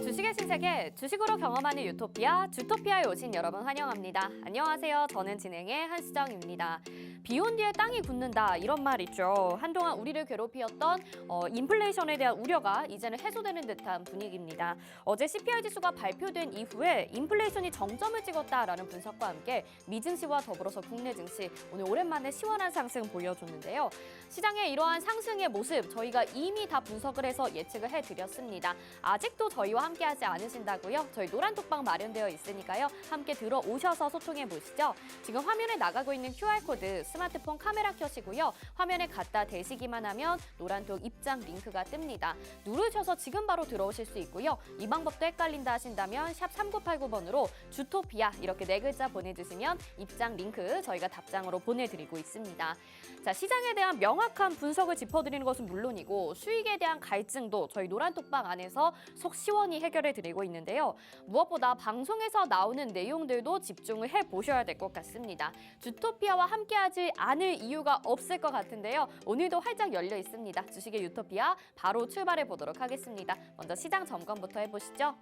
주식의 신세계, 주식으로 경험하는 유토피아, 주토피아에 오신 여러분 환영합니다. 안녕하세요. 저는 진행의 한수정입니다. 비온 뒤에 땅이 굳는다 이런 말 있죠. 한동안 우리를 괴롭히었던 인플레이션에 대한 우려가 이제는 해소되는 듯한 분위기입니다. 어제 CPI 지수가 발표된 이후에 인플레이션이 정점을 찍었다라는 분석과 함께 미증시와 더불어서 국내 증시 오늘 오랜만에 시원한 상승 보여줬는데요. 시장의 이러한 상승의 모습 저희가 이미 다 분석을 해서 예측을 해드렸습니다. 아직도 저희와 함께하지 않으신다고요? 저희 노란톡방 마련되어 있으니까요. 함께 들어오셔서 소통해 보시죠. 지금 화면에 나가고 있는 QR코드 스마트폰 카메라 켜시고요. 화면에 갖다 대시기만 하면 노란톡 입장 링크가 뜹니다. 누르셔서 지금 바로 들어오실 수 있고요. 이 방법도 헷갈린다 하신다면 샵 3989번으로 주토피아 이렇게 4글자 보내주시면 입장 링크 저희가 답장으로 보내드리고 있습니다. 자, 시장에 대한 명확한 분석을 짚어드리는 것은 물론이고 수익에 대한 갈증도 저희 노란톡방 안에서 속 시원히 해결해드리고 있는데요. 무엇보다 방송에서 나오는 내용들도 집중을 해보셔야 될 것 같습니다. 주토피아와 함께하지 않을 이유가 없을 것 같은데요. 오늘도 활짝 열려 있습니다. 주식의 유토피아 바로 출발해 보도록 하겠습니다. 먼저 시장 점검부터 해보시죠.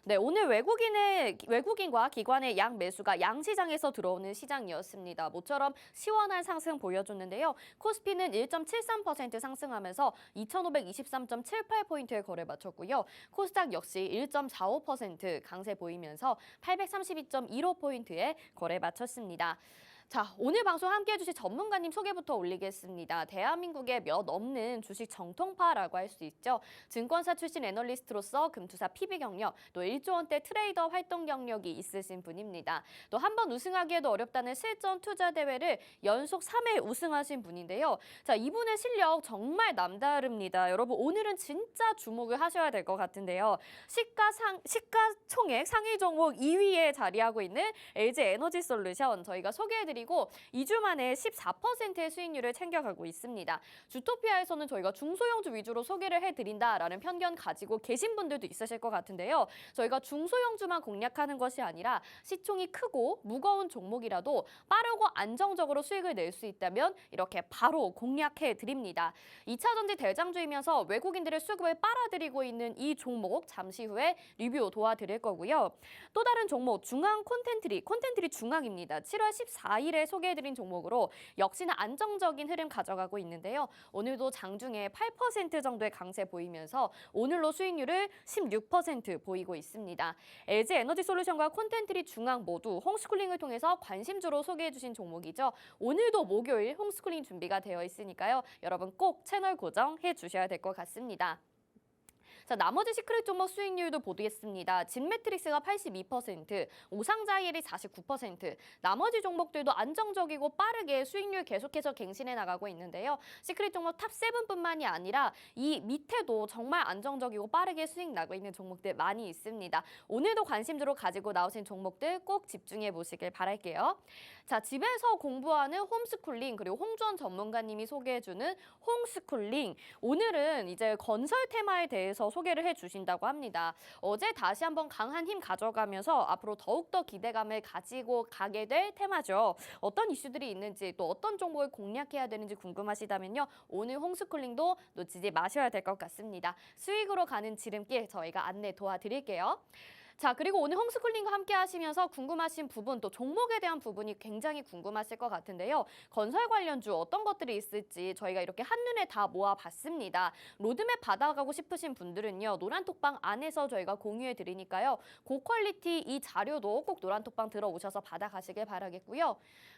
네, 오늘 외국인과 기관의 양 매수가 양시장에서 들어오는 시장이었습니다. 모처럼 시원한 상승 보여줬는데요. 코스피는 1.73% 상승하면서 2,523.78포인트에 거래 마쳤고요. 코스닥 역시 1.45% 강세 보이면서 832.15포인트에 거래 마쳤습니다. 자, 오늘 방송 함께해 주실 전문가님 소개부터 올리겠습니다. 대한민국의 몇 없는 주식 정통파라고 할 수 있죠. 증권사 출신 애널리스트로서 금투사 PB 경력, 또 1조 원대 트레이더 활동 경력이 있으신 분입니다. 또 한 번 우승하기에도 어렵다는 실전 투자 대회를 연속 3회 우승하신 분인데요. 자, 이분의 실력 정말 남다릅니다. 여러분 오늘은 진짜 주목을 하셔야 될 것 같은데요. 시가총액 상위 종목 2위에 자리하고 있는 LG에너지솔루션 저희가 소개해드리고 2주 만에 14%의 수익률을 챙겨가고 있습니다. 주토피아에서는 저희가 중소형주 위주로 소개를 해드린다라는 편견 가지고 계신 분들도 있으실 것 같은데요. 저희가 중소형주만 공략하는 것이 아니라 시총이 크고 무거운 종목이라도 빠르고 안정적으로 수익을 낼 수 있다면 이렇게 바로 공략해드립니다. 2차전지 대장주이면서 외국인들의 수급을 빨아들이고 있는 이 종목 잠시 후에 리뷰 도와드릴 거고요. 또 다른 종목 중앙 콘텐트리 중앙입니다. 7월 14일에 소개해드린 종목으로 역시나 안정적인 흐름 가져가고 있는데요. 오늘도 장중에 8% 정도의 강세 보이면서 오늘로 수익률을 16% 보이고 있습니다. LG에너지솔루션과 콘텐트리 중앙 모두 홈스쿨링을 통해서 관심주로 소개해주신 종목이죠. 오늘도 목요일 홈스쿨링 준비가 되어 있으니까요. 여러분 꼭 채널 고정해 주셔야 될 것 같습니다. 자, 나머지 시크릿 종목 수익률도 보겠습니다. 진매트릭스가 82%, 오상자이엘이 49%, 나머지 종목들도 안정적이고 빠르게 수익률 계속해서 갱신해 나가고 있는데요. 시크릿 종목 탑7뿐만이 아니라 이 밑에도 정말 안정적이고 빠르게 수익 나고 있는 종목들 많이 있습니다. 오늘도 관심주로 가지고 나오신 종목들 꼭 집중해 보시길 바랄게요. 자, 집에서 공부하는 홈스쿨링 그리고 홍주원 전문가님이 소개해주는 홈스쿨링. 오늘은 이제 건설 테마에 대해서 소개를 해주신다고 합니다. 어제 다시 한번 강한 힘 가져가면서 앞으로 더욱더 기대감을 가지고 가게 될 테마죠. 어떤 이슈들이 있는지 또 어떤 종목을 공략해야 되는지 궁금하시다면요. 오늘 홈스쿨링도 놓치지 마셔야 될 것 같습니다. 수익으로 가는 지름길 저희가 안내 도와드릴게요. 자, 그리고 오늘 홈스쿨링과 함께 하시면서 궁금하신 부분 또 종목에 대한 부분이 굉장히 궁금하실 것 같은데요. 건설 관련주 어떤 것들이 있을지 저희가 이렇게 한눈에 다 모아봤습니다. 로드맵 받아가고 싶으신 분들은요. 노란톡방 안에서 저희가 공유해 드리니까요. 고퀄리티 이 자료도 꼭 노란톡방 들어오셔서 받아가시길 바라겠고요.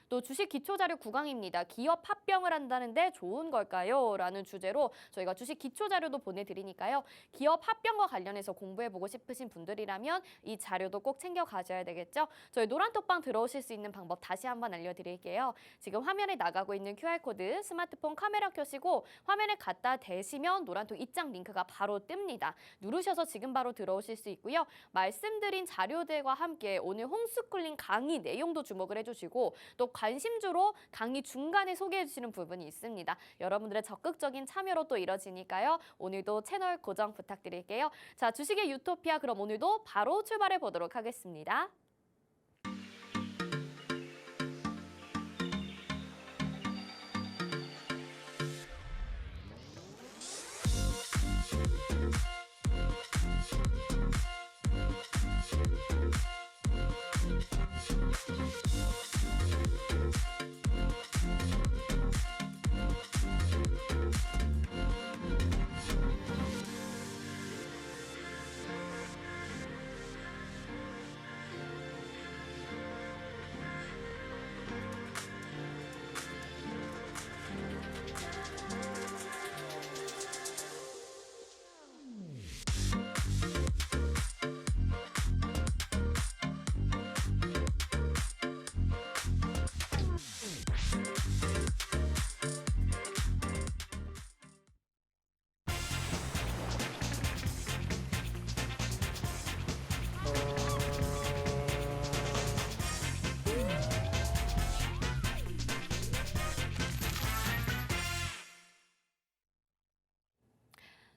또 주식 기초자료 9강입니다. 기업 합병을 한다는데 좋은 걸까요? 라는 주제로 저희가 주식 기초자료도 보내드리니까요. 기업 합병과 관련해서 공부해보고 싶으신 분들이라면 이 자료도 꼭 챙겨 가셔야 되겠죠? 저희 노란톡방 들어오실 수 있는 방법 다시 한번 알려드릴게요. 지금 화면에 나가고 있는 QR코드 스마트폰 카메라 켜시고 화면에 갖다 대시면 노란톡 입장 링크가 바로 뜹니다. 누르셔서 지금 바로 들어오실 수 있고요. 말씀드린 자료들과 함께 오늘 홈스쿨링 강의 내용도 주목을 해주시고 또 관심주로 강의 중간에 소개해 주시는 부분이 있습니다. 여러분들의 적극적인 참여로 또 이뤄지니까요. 오늘도 채널 고정 부탁드릴게요. 자, 주식의 유토피아 그럼 오늘도 바로 출발해 보도록 하겠습니다.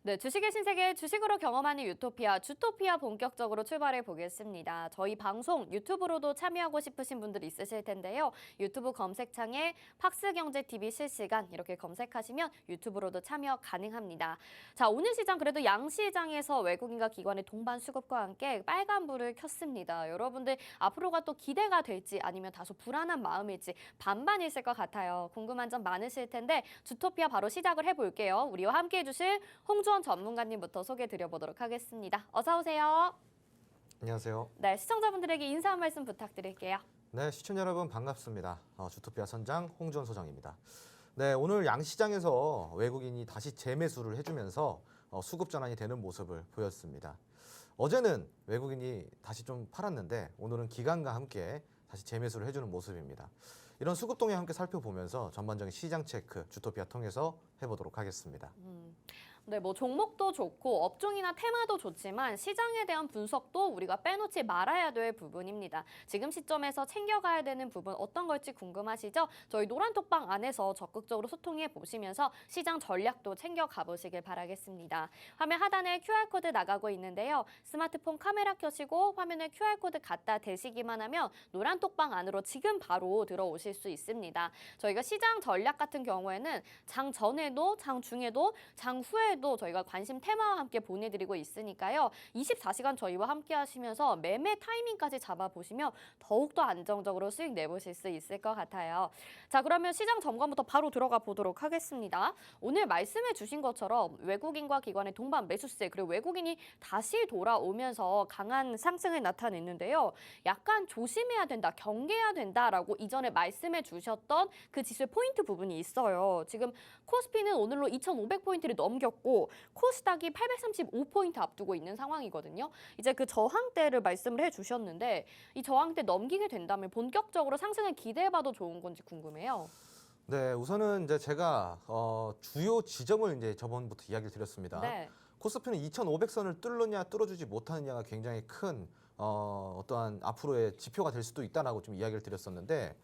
네, 주식의 신세계 주식으로 경험하는 유토피아, 주토피아 본격적으로 출발해 보겠습니다. 저희 방송 유튜브로도 참여하고 싶으신 분들 있으실 텐데요. 유튜브 검색창에 팍스경제TV 실시간 이렇게 검색하시면 유튜브로도 참여 가능합니다. 자, 오늘 시장 그래도 양시장에서 외국인과 기관의 동반 수급과 함께 빨간불을 켰습니다. 여러분들 앞으로가 또 기대가 될지 아니면 다소 불안한 마음일지 반반일을 것 같아요. 궁금한 점 많으실 텐데 주토피아 바로 시작을 해볼게요. 우리와 함께 해주실 홍주원 전문가님부터 소개드려보도록 하겠습니다. 어서 오세요. 안녕하세요. 네, 시청자분들에게 인사 한 말씀 부탁드릴게요. 네, 시청자 여러분 반갑습니다. 주토피아 선장 홍주원 소장입니다. 네, 오늘 양시장에서 외국인이 다시 재매수를 해주면서 수급 전환이 되는 모습을 보였습니다. 어제는 외국인이 다시 좀 팔았는데 오늘은 기관과 함께 다시 재매수를 해주는 모습입니다. 이런 수급 동향 함께 살펴보면서 전반적인 시장 체크 주토피아 통해서 해보도록 하겠습니다. 네, 뭐 종목도 좋고 업종이나 테마도 좋지만 시장에 대한 분석도 우리가 빼놓지 말아야 될 부분입니다. 지금 시점에서 챙겨가야 되는 부분 어떤 걸지 궁금하시죠? 저희 노란톡방 안에서 적극적으로 소통해 보시면서 시장 전략도 챙겨가 보시길 바라겠습니다. 화면 하단에 QR코드 나가고 있는데요. 스마트폰 카메라 켜시고 화면에 QR코드 갖다 대시기만 하면 노란톡방 안으로 지금 바로 들어오실 수 있습니다. 저희가 시장 전략 같은 경우에는 장 전에도, 장 중에도, 장 후에 도 저희가 관심 테마와 함께 보내드리고 있으니까요. 24시간 저희와 함께 하시면서 매매 타이밍까지 잡아보시면 더욱더 안정적으로 수익 내보실 수 있을 것 같아요. 자, 그러면 시장 점검부터 바로 들어가 보도록 하겠습니다. 오늘 말씀해 주신 것처럼 외국인과 기관의 동반 매수세 그리고 외국인이 다시 돌아오면서 강한 상승을 나타냈는데요. 약간 조심해야 된다, 경계해야 된다라고 이전에 말씀해 주셨던 그 지수의 포인트 부분이 있어요. 지금 코스피는 오늘로 2,500포인트를 넘겼고 코스닥이 835포인트 앞두고 있는 상황이거든요. 이제 그 저항대를 말씀을 해주셨는데 이 저항대 넘기게 된다면 본격적으로 상승을 기대해봐도 좋은 건지 궁금해요. 네, 우선은 이제 제가 주요 지점을 이제 저번부터 이야기를 드렸습니다. 네. 코스피는 2,500선을 뚫느냐 뚫어주지 못하느냐가 굉장히 큰 어떠한 앞으로의 지표가 될 수도 있다라고 좀 이야기를 드렸었는데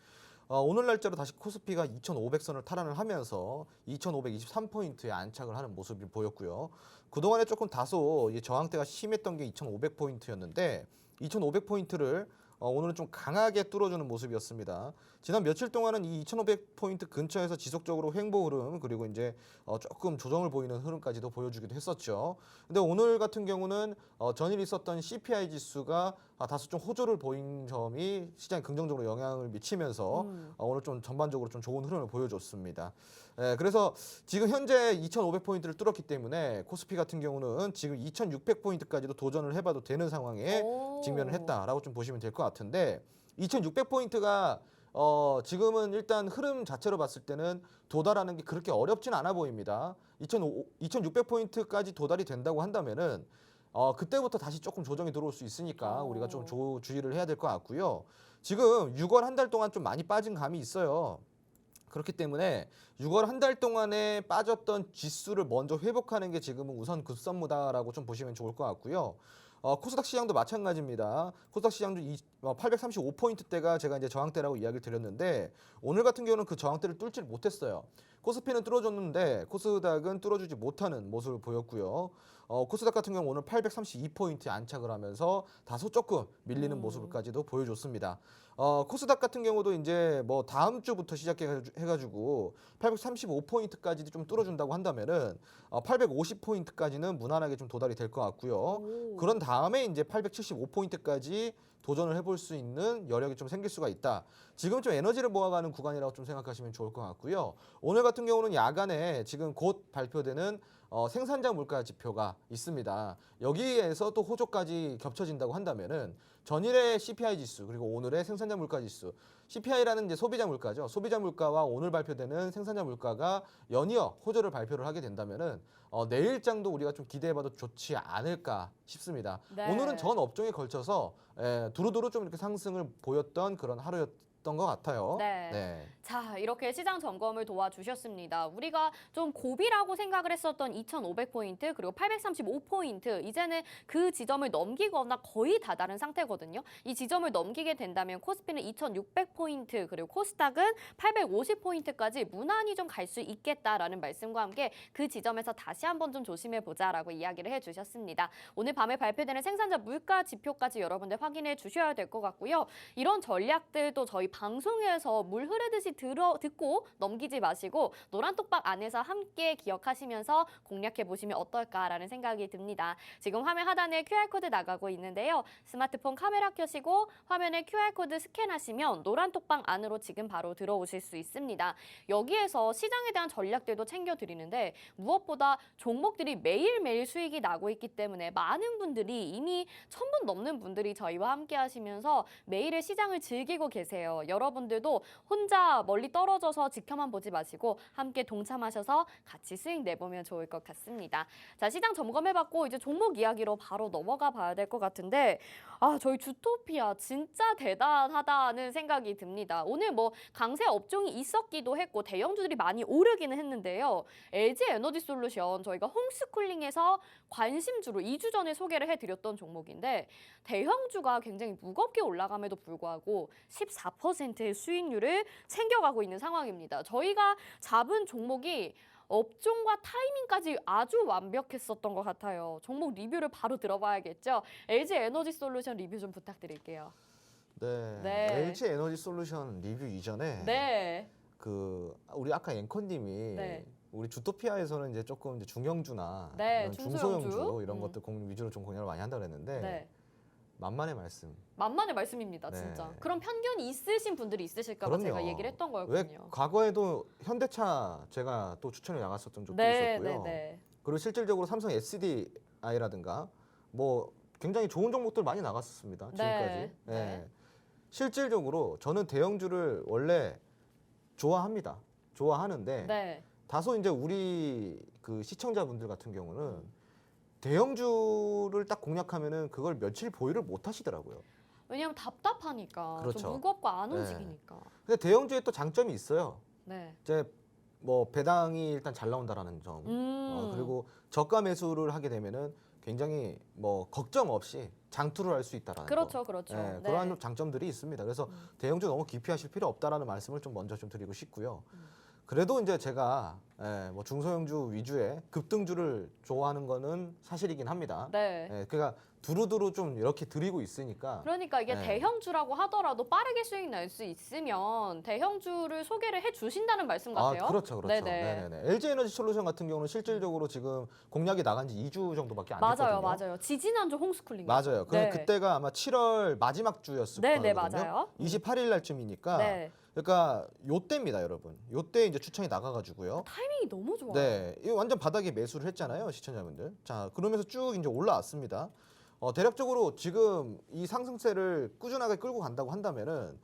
오늘 날짜로 다시 코스피가 2,500선을 탈환을 하면서 2,523포인트에 안착을 하는 모습이 보였고요. 그동안에 조금 다소 저항대가 심했던 게 2,500포인트였는데 2,500포인트를 오늘은 좀 강하게 뚫어주는 모습이었습니다. 지난 며칠 동안은 이 2,500포인트 근처에서 지속적으로 횡보 흐름 그리고 이제 조금 조정을 보이는 흐름까지도 보여주기도 했었죠. 근데 오늘 같은 경우는 전일 있었던 CPI 지수가 다소 좀 호조를 보인 점이 시장에 긍정적으로 영향을 미치면서 오늘 좀 전반적으로 좀 좋은 흐름을 보여줬습니다. 그래서 지금 현재 2,500포인트를 뚫었기 때문에 코스피 같은 경우는 지금 2,600포인트까지도 도전을 해봐도 되는 상황에 직면을 했다라고 좀 보시면 될 것 같은데 2,600포인트가 지금은 일단 흐름 자체로 봤을 때는 도달하는 게 그렇게 어렵진 않아 보입니다. 2,600포인트까지 도달이 된다고 한다면은 그때부터 다시 조금 조정이 들어올 수 있으니까 우리가 좀 주의를 해야 될 것 같고요. 지금 6월 한 달 동안 좀 많이 빠진 감이 있어요. 그렇기 때문에 6월 한 달 동안에 빠졌던 지수를 먼저 회복하는 게 지금은 우선 급선무다라고 좀 보시면 좋을 것 같고요. 코스닥 시장도 마찬가지입니다. 코스닥 시장도 835포인트대가 제가 이제 저항대라고 이야기를 드렸는데 오늘 같은 경우는 그 저항대를 뚫지를 못했어요. 코스피는 뚫어줬는데 코스닥은 뚫어주지 못하는 모습을 보였고요. 코스닥 같은 경우 오늘 832포인트에 안착을 하면서 다소 조금 밀리는 모습까지도 보여줬습니다. 코스닥 같은 경우도 이제 뭐 다음 주부터 시작해가지고 835포인트까지 좀 뚫어준다고 한다면은 850포인트까지는 무난하게 좀 도달이 될 것 같고요. 그런 다음에 이제 875포인트까지 도전을 해볼 수 있는 여력이 좀 생길 수가 있다. 지금 좀 에너지를 모아가는 구간이라고 좀 생각하시면 좋을 것 같고요. 오늘 같은 경우는 야간에 지금 곧 발표되는 생산자 물가 지표가 있습니다. 여기에서 또 호조까지 겹쳐진다고 한다면은 전일의 CPI 지수 그리고 오늘의 생산자 물가 지수 CPI라는 이제 소비자 물가죠. 소비자 물가와 오늘 발표되는 생산자 물가가 연이어 호조를 발표를 하게 된다면은 내일장도 우리가 좀 기대해봐도 좋지 않을까 싶습니다. 네. 오늘은 전 업종에 걸쳐서 두루두루 좀 이렇게 상승을 보였던 그런 하루였. 것 같아요. 네. 자, 이렇게 시장 점검을 도와주셨습니다. 우리가 좀 고비라고 생각을 했었던 2,500포인트 그리고 835포인트 이제는 그 지점을 넘기거나 거의 다다른 상태거든요. 이 지점을 넘기게 된다면 코스피는 2,600포인트 그리고 코스닥은 850포인트까지 무난히 좀 갈 수 있겠다라는 말씀과 함께 그 지점에서 다시 한번 좀 조심해보자라고 이야기를 해주셨습니다. 오늘 밤에 발표되는 생산자 물가 지표까지 여러분들 확인해 주셔야 될 것 같고요. 이런 전략들도 저희 방송에서 물 흐르듯이 듣고 넘기지 마시고 노란톡방 안에서 함께 기억하시면서 공략해 보시면 어떨까라는 생각이 듭니다. 지금 화면 하단에 QR코드 나가고 있는데요. 스마트폰 카메라 켜시고 화면에 QR코드 스캔하시면 노란톡방 안으로 지금 바로 들어오실 수 있습니다. 여기에서 시장에 대한 전략들도 챙겨드리는데 무엇보다 종목들이 매일매일 수익이 나고 있기 때문에 많은 분들이 이미 1,000분 넘는 분들이 저희와 함께 하시면서 매일의 시장을 즐기고 계세요. 여러분들도 혼자 멀리 떨어져서 지켜만 보지 마시고 함께 동참하셔서 같이 수익 내보면 좋을 것 같습니다. 자, 시장 점검해봤고 이제 종목 이야기로 바로 넘어가 봐야 될 것 같은데 저희 주토피아 진짜 대단하다는 생각이 듭니다. 오늘 뭐 강세 업종이 있었기도 했고 대형주들이 많이 오르기는 했는데요. LG 에너지 솔루션 저희가 홈스쿨링에서 관심주로 2주 전에 소개를 해드렸던 종목인데 대형주가 굉장히 무겁게 올라감에도 불구하고 14%의 수익률을 챙겨가고 있는 상황입니다. 저희가 잡은 종목이 업종과 타이밍까지 아주 완벽했었던 것 같아요. 종목 리뷰를 바로 들어봐야겠죠. LG 에너지 솔루션 리뷰 좀 부탁드릴게요. 네. LG 에너지 솔루션 리뷰 이전에 그 우리 아까 앵커님이 우리 주토피아에서는 이제 조금 이제 중형주나 이런 중소형주 이런 것들 위주로 좀 공략을 많이 한다고 했는데 만만의 말씀. 만만의 말씀입니다, 진짜. 그런 편견이 있으신 분들이 있으실까 봐 제가 얘기를 했던 거였군요. 왜 과거에도 현대차 제가 또 추천을 나갔었던 적도 있었고요. 그리고 실질적으로 삼성 SDI라든가 뭐 굉장히 좋은 종목들 많이 나갔었습니다. 지금까지. 실질적으로 저는 대형주를 원래 좋아합니다. 좋아하는데 다소 이제 우리 그 시청자분들 같은 경우는 대형주를 딱 공략하면은 그걸 며칠 보유를 못 하시더라고요. 왜냐하면 답답하니까. 그렇죠. 좀 무겁고 안 움직이니까. 근데 대형주에 또 장점이 있어요. 이제 뭐 배당이 일단 잘 나온다라는 점. 그리고 저가 매수를 하게 되면은 굉장히 뭐 걱정 없이 장투를 할 수 있다라는 거. 그렇죠. 그러한 장점들이 있습니다. 그래서 대형주 너무 기피하실 필요 없다라는 말씀을 좀 먼저 좀 드리고 싶고요. 그래도 이제 제가 뭐 중소형주 위주의 급등주를 좋아하는 거는 사실이긴 합니다. 그러니까 두루두루 좀 이렇게 드리고 있으니까. 그러니까 이게 대형주라고 하더라도 빠르게 수익 날 수 있으면 대형주를 소개를 해주신다는 말씀 같아요. 그렇죠. LG 에너지 솔루션 같은 경우는 실질적으로 지금 공략이 나간 지 2주 정도밖에 안 됐거든요. 맞아요. 지지난주 홈스쿨링. 맞아요. 그때가 아마 7월 마지막 주였을 거거든요. 맞아요. 28일 날쯤이니까. 그러니까 요때입니다, 여러분. 요때 이제 추천이 나가가지고요. 타이밍이 너무 좋아요. 이거 완전 바닥에 매수를 했잖아요, 시청자분들. 자, 그러면서 쭉 이제 올라왔습니다. 대략적으로 지금 이 상승세를 꾸준하게 끌고 간다고 한다면은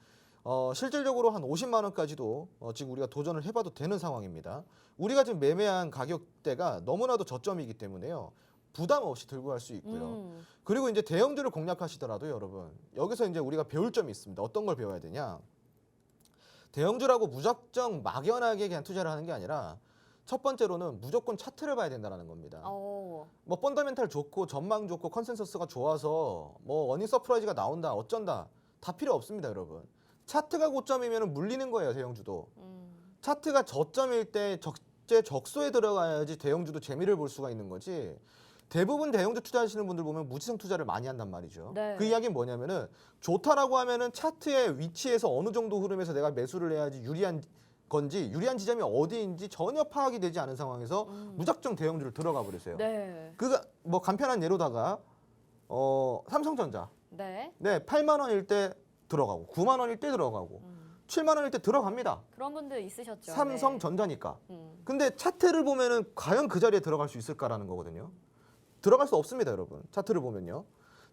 실질적으로 한 50만 원까지도 지금 우리가 도전을 해봐도 되는 상황입니다. 우리가 지금 매매한 가격대가 너무나도 저점이기 때문에요. 부담 없이 들고 갈 수 있고요. 그리고 이제 대형주를 공략하시더라도 여러분 여기서 이제 우리가 배울 점이 있습니다. 어떤 걸 배워야 되냐? 대형주라고 무작정 막연하게 그냥 투자를 하는 게 아니라 첫 번째로는 무조건 차트를 봐야 된다는 겁니다. 뭐 펀더멘탈 좋고 전망 좋고 컨센서스가 좋아서 뭐 어닝 서프라이즈가 나온다 어쩐다 다 필요 없습니다, 여러분. 차트가 고점이면 물리는 거예요, 대형주도. 차트가 저점일 때 적재 적소에 들어가야지 대형주도 재미를 볼 수가 있는 거지. 대부분 대형주 투자하시는 분들 보면 무지성 투자를 많이 한단 말이죠. 그 이야기는 뭐냐면은 좋다라고 하면은 차트의 위치에서 어느 정도 흐름에서 내가 매수를 해야지 유리한 건지 유리한 지점이 어디인지 전혀 파악이 되지 않은 상황에서 무작정 대형주를 들어가 버리세요. 그가 뭐 간편한 예로다가 삼성전자 8만 원일 때 들어가고 9만 원일 때 들어가고 7만 원일 때 들어갑니다. 그런 분들 있으셨죠. 삼성전자니까. 근데 차트를 보면은 과연 그 자리에 들어갈 수 있을까라는 거거든요. 들어갈 수 없습니다, 여러분. 차트를 보면요.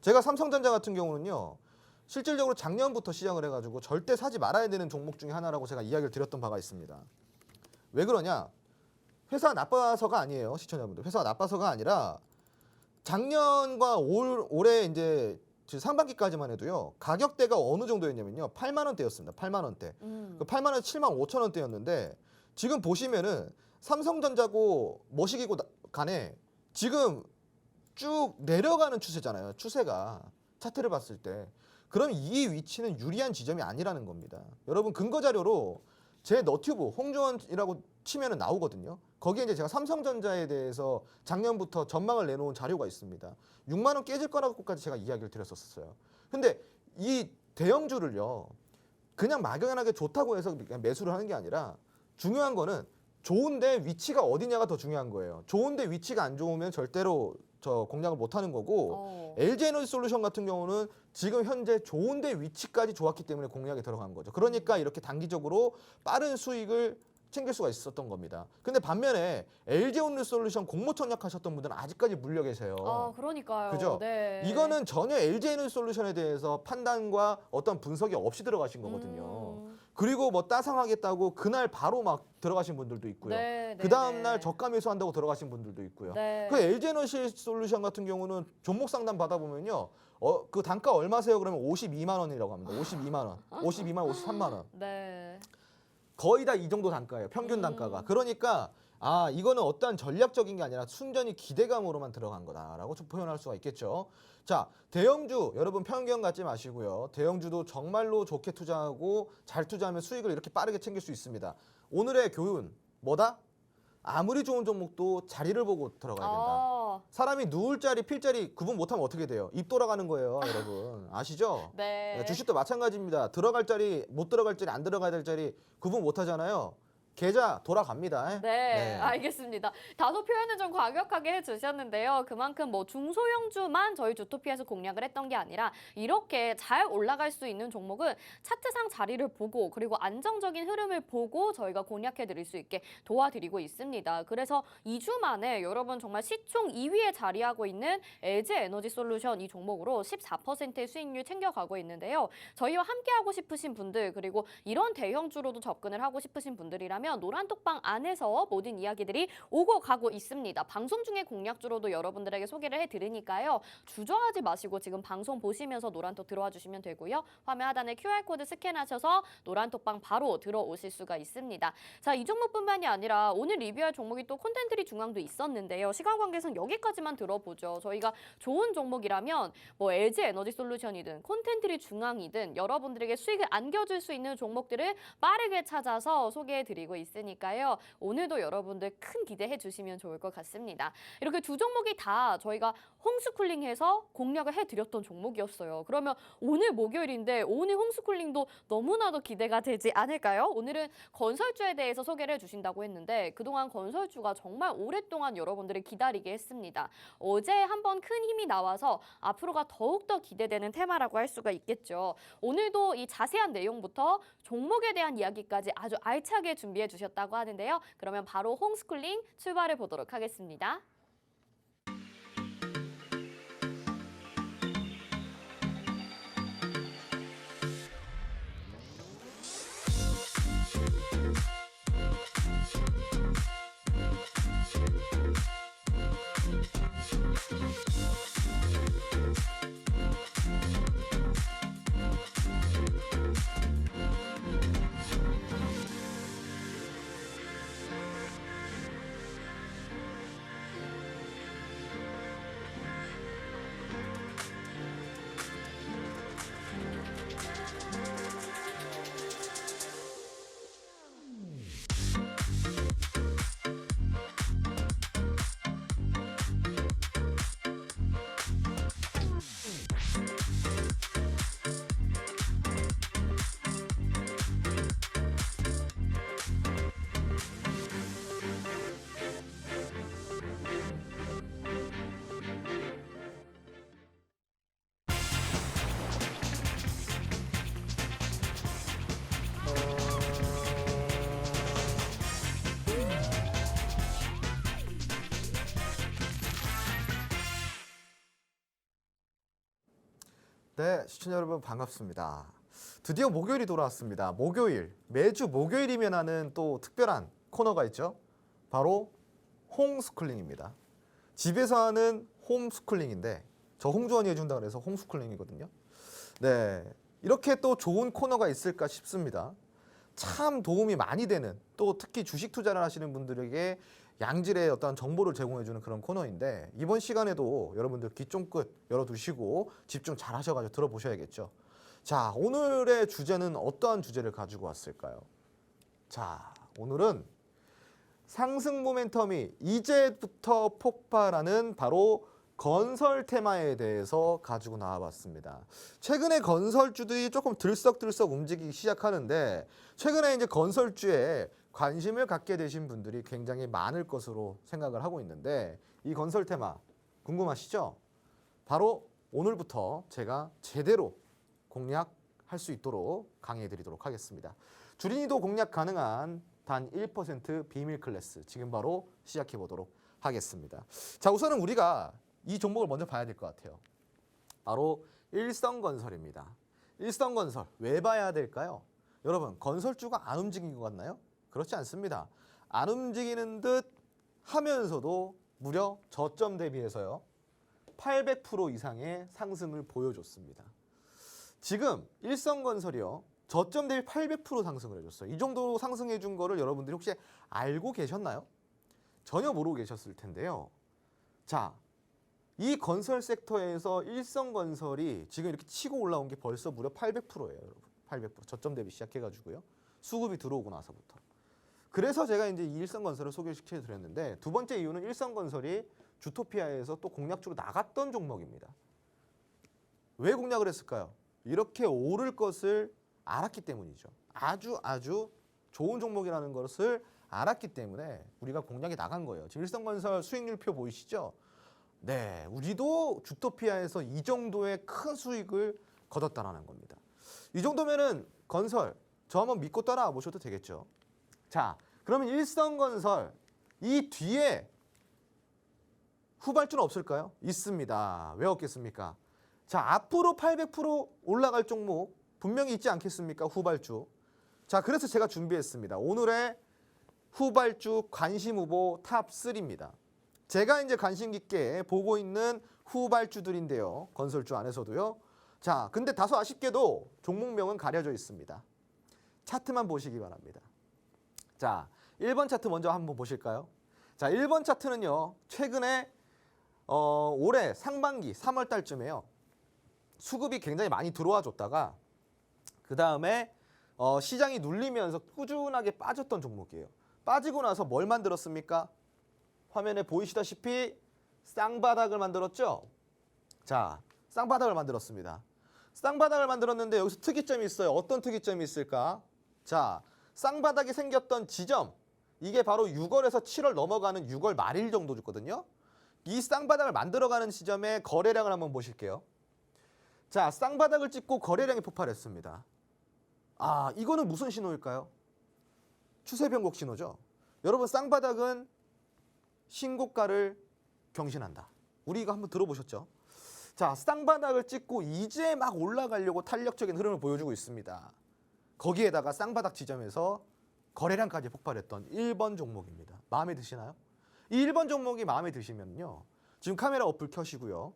제가 삼성전자 같은 경우는요. 실질적으로 작년부터 시작을 해가지고 절대 사지 말아야 되는 종목 중에 하나라고 제가 이야기를 드렸던 바가 있습니다. 왜 그러냐? 회사가 나빠서가 아니에요, 시청자분들. 회사가 나빠서가 아니라 작년과 올해 이제 지금 상반기까지만 해도요. 가격대가 어느 정도였냐면요. 8만 원대였습니다. 8만 원대. 그 8만 원 7만 5천 원대였는데 지금 보시면은 삼성전자고 머시기고 간에 지금 쭉 내려가는 추세잖아요. 추세가 차트를 봤을 때. 그럼 이 위치는 유리한 지점이 아니라는 겁니다. 여러분 근거 자료로 제 너튜브 홍주원이라고 치면은 나오거든요. 거기에 이제 제가 삼성전자에 대해서 작년부터 전망을 내놓은 자료가 있습니다. 6만 원 깨질 거라고까지 제가 이야기를 드렸었어요. 근데 이 대형주를요. 그냥 막연하게 좋다고 해서 그냥 매수를 하는 게 아니라 중요한 거는 좋은데 위치가 어디냐가 더 중요한 거예요. 좋은데 위치가 안 좋으면 절대로 저 공략을 못 하는 거고 LG에너지솔루션 같은 경우는 지금 현재 좋은데 위치까지 좋았기 때문에 공략에 들어간 거죠. 그러니까 이렇게 단기적으로 빠른 수익을 챙길 수가 있었던 겁니다. 근데 반면에 LG에너지솔루션 공모 청약하셨던 분들은 아직까지 물려 계세요. 그러니까요. 그죠? 네. 이거는 전혀 LG에너지솔루션에 대해서 판단과 어떤 분석이 없이 들어가신 거거든요. 그리고 뭐 따상하겠다고 그날 바로 막 들어가신 분들도 있고요. 네, 그 다음날 저가 매수한다고 들어가신 분들도 있고요. 네. 그 LG에너지솔루션 같은 경우는 종목 상담 받아보면요. 그 단가 얼마세요? 그러면 52만 원이라고 합니다. 52만 원, 52만 원, 53만 원. 네. 거의 다 이 정도 단가예요. 평균 단가가. 그러니까 이거는 어떠한 전략적인 게 아니라 순전히 기대감으로만 들어간 거다라고 좀 표현할 수가 있겠죠. 자, 대형주 여러분 편견 갖지 마시고요. 대형주도 정말로 좋게 투자하고 잘 투자하면 수익을 이렇게 빠르게 챙길 수 있습니다. 오늘의 교훈 뭐다? 아무리 좋은 종목도 자리를 보고 들어가야 된다. 사람이 누울 자리, 필 자리 구분 못하면 어떻게 돼요? 입 돌아가는 거예요, 여러분. 아시죠? 네. 주식도 마찬가지입니다. 들어갈 자리, 못 들어갈 자리, 안 들어가야 될 자리 구분 못하잖아요. 계좌 돌아갑니다. 네, 알겠습니다. 다소 표현을 좀 과격하게 해주셨는데요. 그만큼 뭐 중소형주만 저희 주토피아에서 공략을 했던 게 아니라 이렇게 잘 올라갈 수 있는 종목은 차트상 자리를 보고 그리고 안정적인 흐름을 보고 저희가 공략해 드릴 수 있게 도와드리고 있습니다. 그래서 2주 만에 여러분 정말 시총 2위에 자리하고 있는 LG에너지솔루션 이 종목으로 14%의 수익률 챙겨가고 있는데요. 저희와 함께하고 싶으신 분들 그리고 이런 대형주로도 접근을 하고 싶으신 분들이라면 노란톡방 안에서 모든 이야기들이 오고 가고 있습니다. 방송 중에 공략주로도 여러분들에게 소개를 해드리니까요. 주저하지 마시고 지금 방송 보시면서 노란톡 들어와 주시면 되고요. 화면 하단에 QR코드 스캔하셔서 노란톡방 바로 들어오실 수가 있습니다. 자, 이 종목뿐만이 아니라 오늘 리뷰할 종목이 또 콘텐트리 중앙도 있었는데요. 시간 관계상 여기까지만 들어보죠. 저희가 좋은 종목이라면 뭐 LG에너지솔루션이든 콘텐트리 중앙이든 여러분들에게 수익을 안겨줄 수 있는 종목들을 빠르게 찾아서 소개해드리고 있으니까요. 오늘도 여러분들 큰 기대해 주시면 좋을 것 같습니다. 이렇게 두 종목이 다 저희가 홈스쿨링해서 공략을 해드렸던 종목이었어요. 그러면 오늘 목요일인데 오늘 홈스쿨링도 너무나도 기대가 되지 않을까요? 오늘은 건설주에 대해서 소개를 해주신다고 했는데 그동안 건설주가 정말 오랫동안 여러분들을 기다리게 했습니다. 어제 한번 큰 힘이 나와서 앞으로가 더욱더 기대되는 테마라고 할 수가 있겠죠. 오늘도 이 자세한 내용부터 종목에 대한 이야기까지 아주 알차게 준비해 주셨다고 하는데요. 그러면 바로 홈스쿨링 출발해 보도록 하겠습니다. 네, 시청자 여러분 반갑습니다. 드디어 목요일이 돌아왔습니다. 목요일, 매주 목요일이면 하는 또 특별한 코너가 있죠. 바로 홈스쿨링입니다. 집에서 하는 홈스쿨링인데 저 홍주원이 해준다 그래서 홍수클링이거든요. 네, 이렇게 또 좋은 코너가 있을까 싶습니다. 참 도움이 많이 되는, 또 특히 주식 투자를 하시는 분들에게 양질의 어떤 정보를 제공해주는 그런 코너인데, 이번 시간에도 여러분들 귀 쫑긋 열어두시고 집중 잘 하셔가지고 들어보셔야겠죠. 자, 오늘의 주제는 어떠한 주제를 가지고 왔을까요? 자, 오늘은 상승 모멘텀이 이제부터 폭발하는 바로 건설 테마에 대해서 가지고 나와봤습니다. 최근에 건설주들이 조금 들썩들썩 움직이기 시작하는데, 최근에 이제 건설주에 관심을 갖게 되신 분들이 굉장히 많을 것으로 생각을 하고 있는데, 이 건설 테마 궁금하시죠? 바로 오늘부터 제가 제대로 공략할 수 있도록 강의해 드리도록 하겠습니다. 주린이도 공략 가능한 단 1% 비밀 클래스, 지금 바로 시작해 보도록 하겠습니다. 자, 우선은 우리가 이 종목을 먼저 봐야 될 것 같아요. 바로 일성건설입니다. 일성건설 왜 봐야 될까요? 여러분, 건설주가 안 움직인 것 같나요? 그렇지 않습니다. 안 움직이는 듯 하면서도 무려 저점 대비해서요 800% 이상의 상승을 보여줬습니다. 지금 일성건설이요 저점 대비 800% 상승을 해줬어요. 이 정도로 상승해 준 거를 여러분들이 혹시 알고 계셨나요? 전혀 모르고 계셨을 텐데요. 자, 이 건설 섹터에서 일성건설이 지금 이렇게 치고 올라온 게 벌써 무려 800%예요, 여러분. 800% 저점 대비 시작해가지고요. 수급이 들어오고 나서부터. 그래서 제가 이제 이 일성건설을 소개시켜 드렸는데, 두 번째 이유는 일성건설이 주토피아에서 또 공략주로 나갔던 종목입니다. 왜 공략을 했을까요? 이렇게 오를 것을 알았기 때문이죠. 아주 좋은 종목이라는 것을 알았기 때문에 우리가 공략에 나간 거예요. 지금 일성건설 수익률표 보이시죠? 네, 우리도 주토피아에서 이 정도의 큰 수익을 거뒀다라는 겁니다. 이 정도면은 건설 저 한번 믿고 따라와 보셔도 되겠죠. 자, 그러면 일성건설 이 뒤에 후발주는 없을까요? 있습니다. 왜 없겠습니까? 자, 앞으로 800% 올라갈 종목 분명히 있지 않겠습니까? 후발주. 자, 그래서 제가 준비했습니다. 오늘의 후발주 관심 후보 탑 3입니다. 제가 이제 관심 깊게 보고 있는 후발주들인데요. 건설주 안에서도요. 자, 근데 다소 아쉽게도 종목명은 가려져 있습니다. 차트만 보시기 바랍니다. 자, 1번 차트 먼저 한번 보실까요? 자, 1번 차트는요. 최근에 올해 상반기 3월 달쯤에요. 수급이 굉장히 많이 들어와 줬다가 그 다음에 시장이 눌리면서 꾸준하게 빠졌던 종목이에요. 빠지고 나서 뭘 만들었습니까? 화면에 보이시다시피 쌍바닥을 만들었죠? 자, 쌍바닥을 만들었습니다. 쌍바닥을 만들었는데 여기서 특이점이 있어요. 어떤 특이점이 있을까? 자, 쌍바닥이 생겼던 지점, 이게 바로 6월에서 7월 넘어가는 6월 말일 정도였거든요. 이 쌍바닥을 만들어가는 지점의 거래량을 한번 보실게요. 자, 쌍바닥을 찍고 거래량이 폭발했습니다. 아, 이거는 무슨 신호일까요? 추세 변곡 신호죠. 여러분, 쌍바닥은 신고가를 경신한다. 우리가 한번 들어보셨죠? 자, 쌍바닥을 찍고 이제 막 올라가려고 탄력적인 흐름을 보여주고 있습니다. 거기에다가 쌍바닥 지점에서 거래량까지 폭발했던 1번 종목입니다. 마음에 드시나요? 이 1번 종목이 마음에 드시면요. 지금 카메라 어플 켜시고요.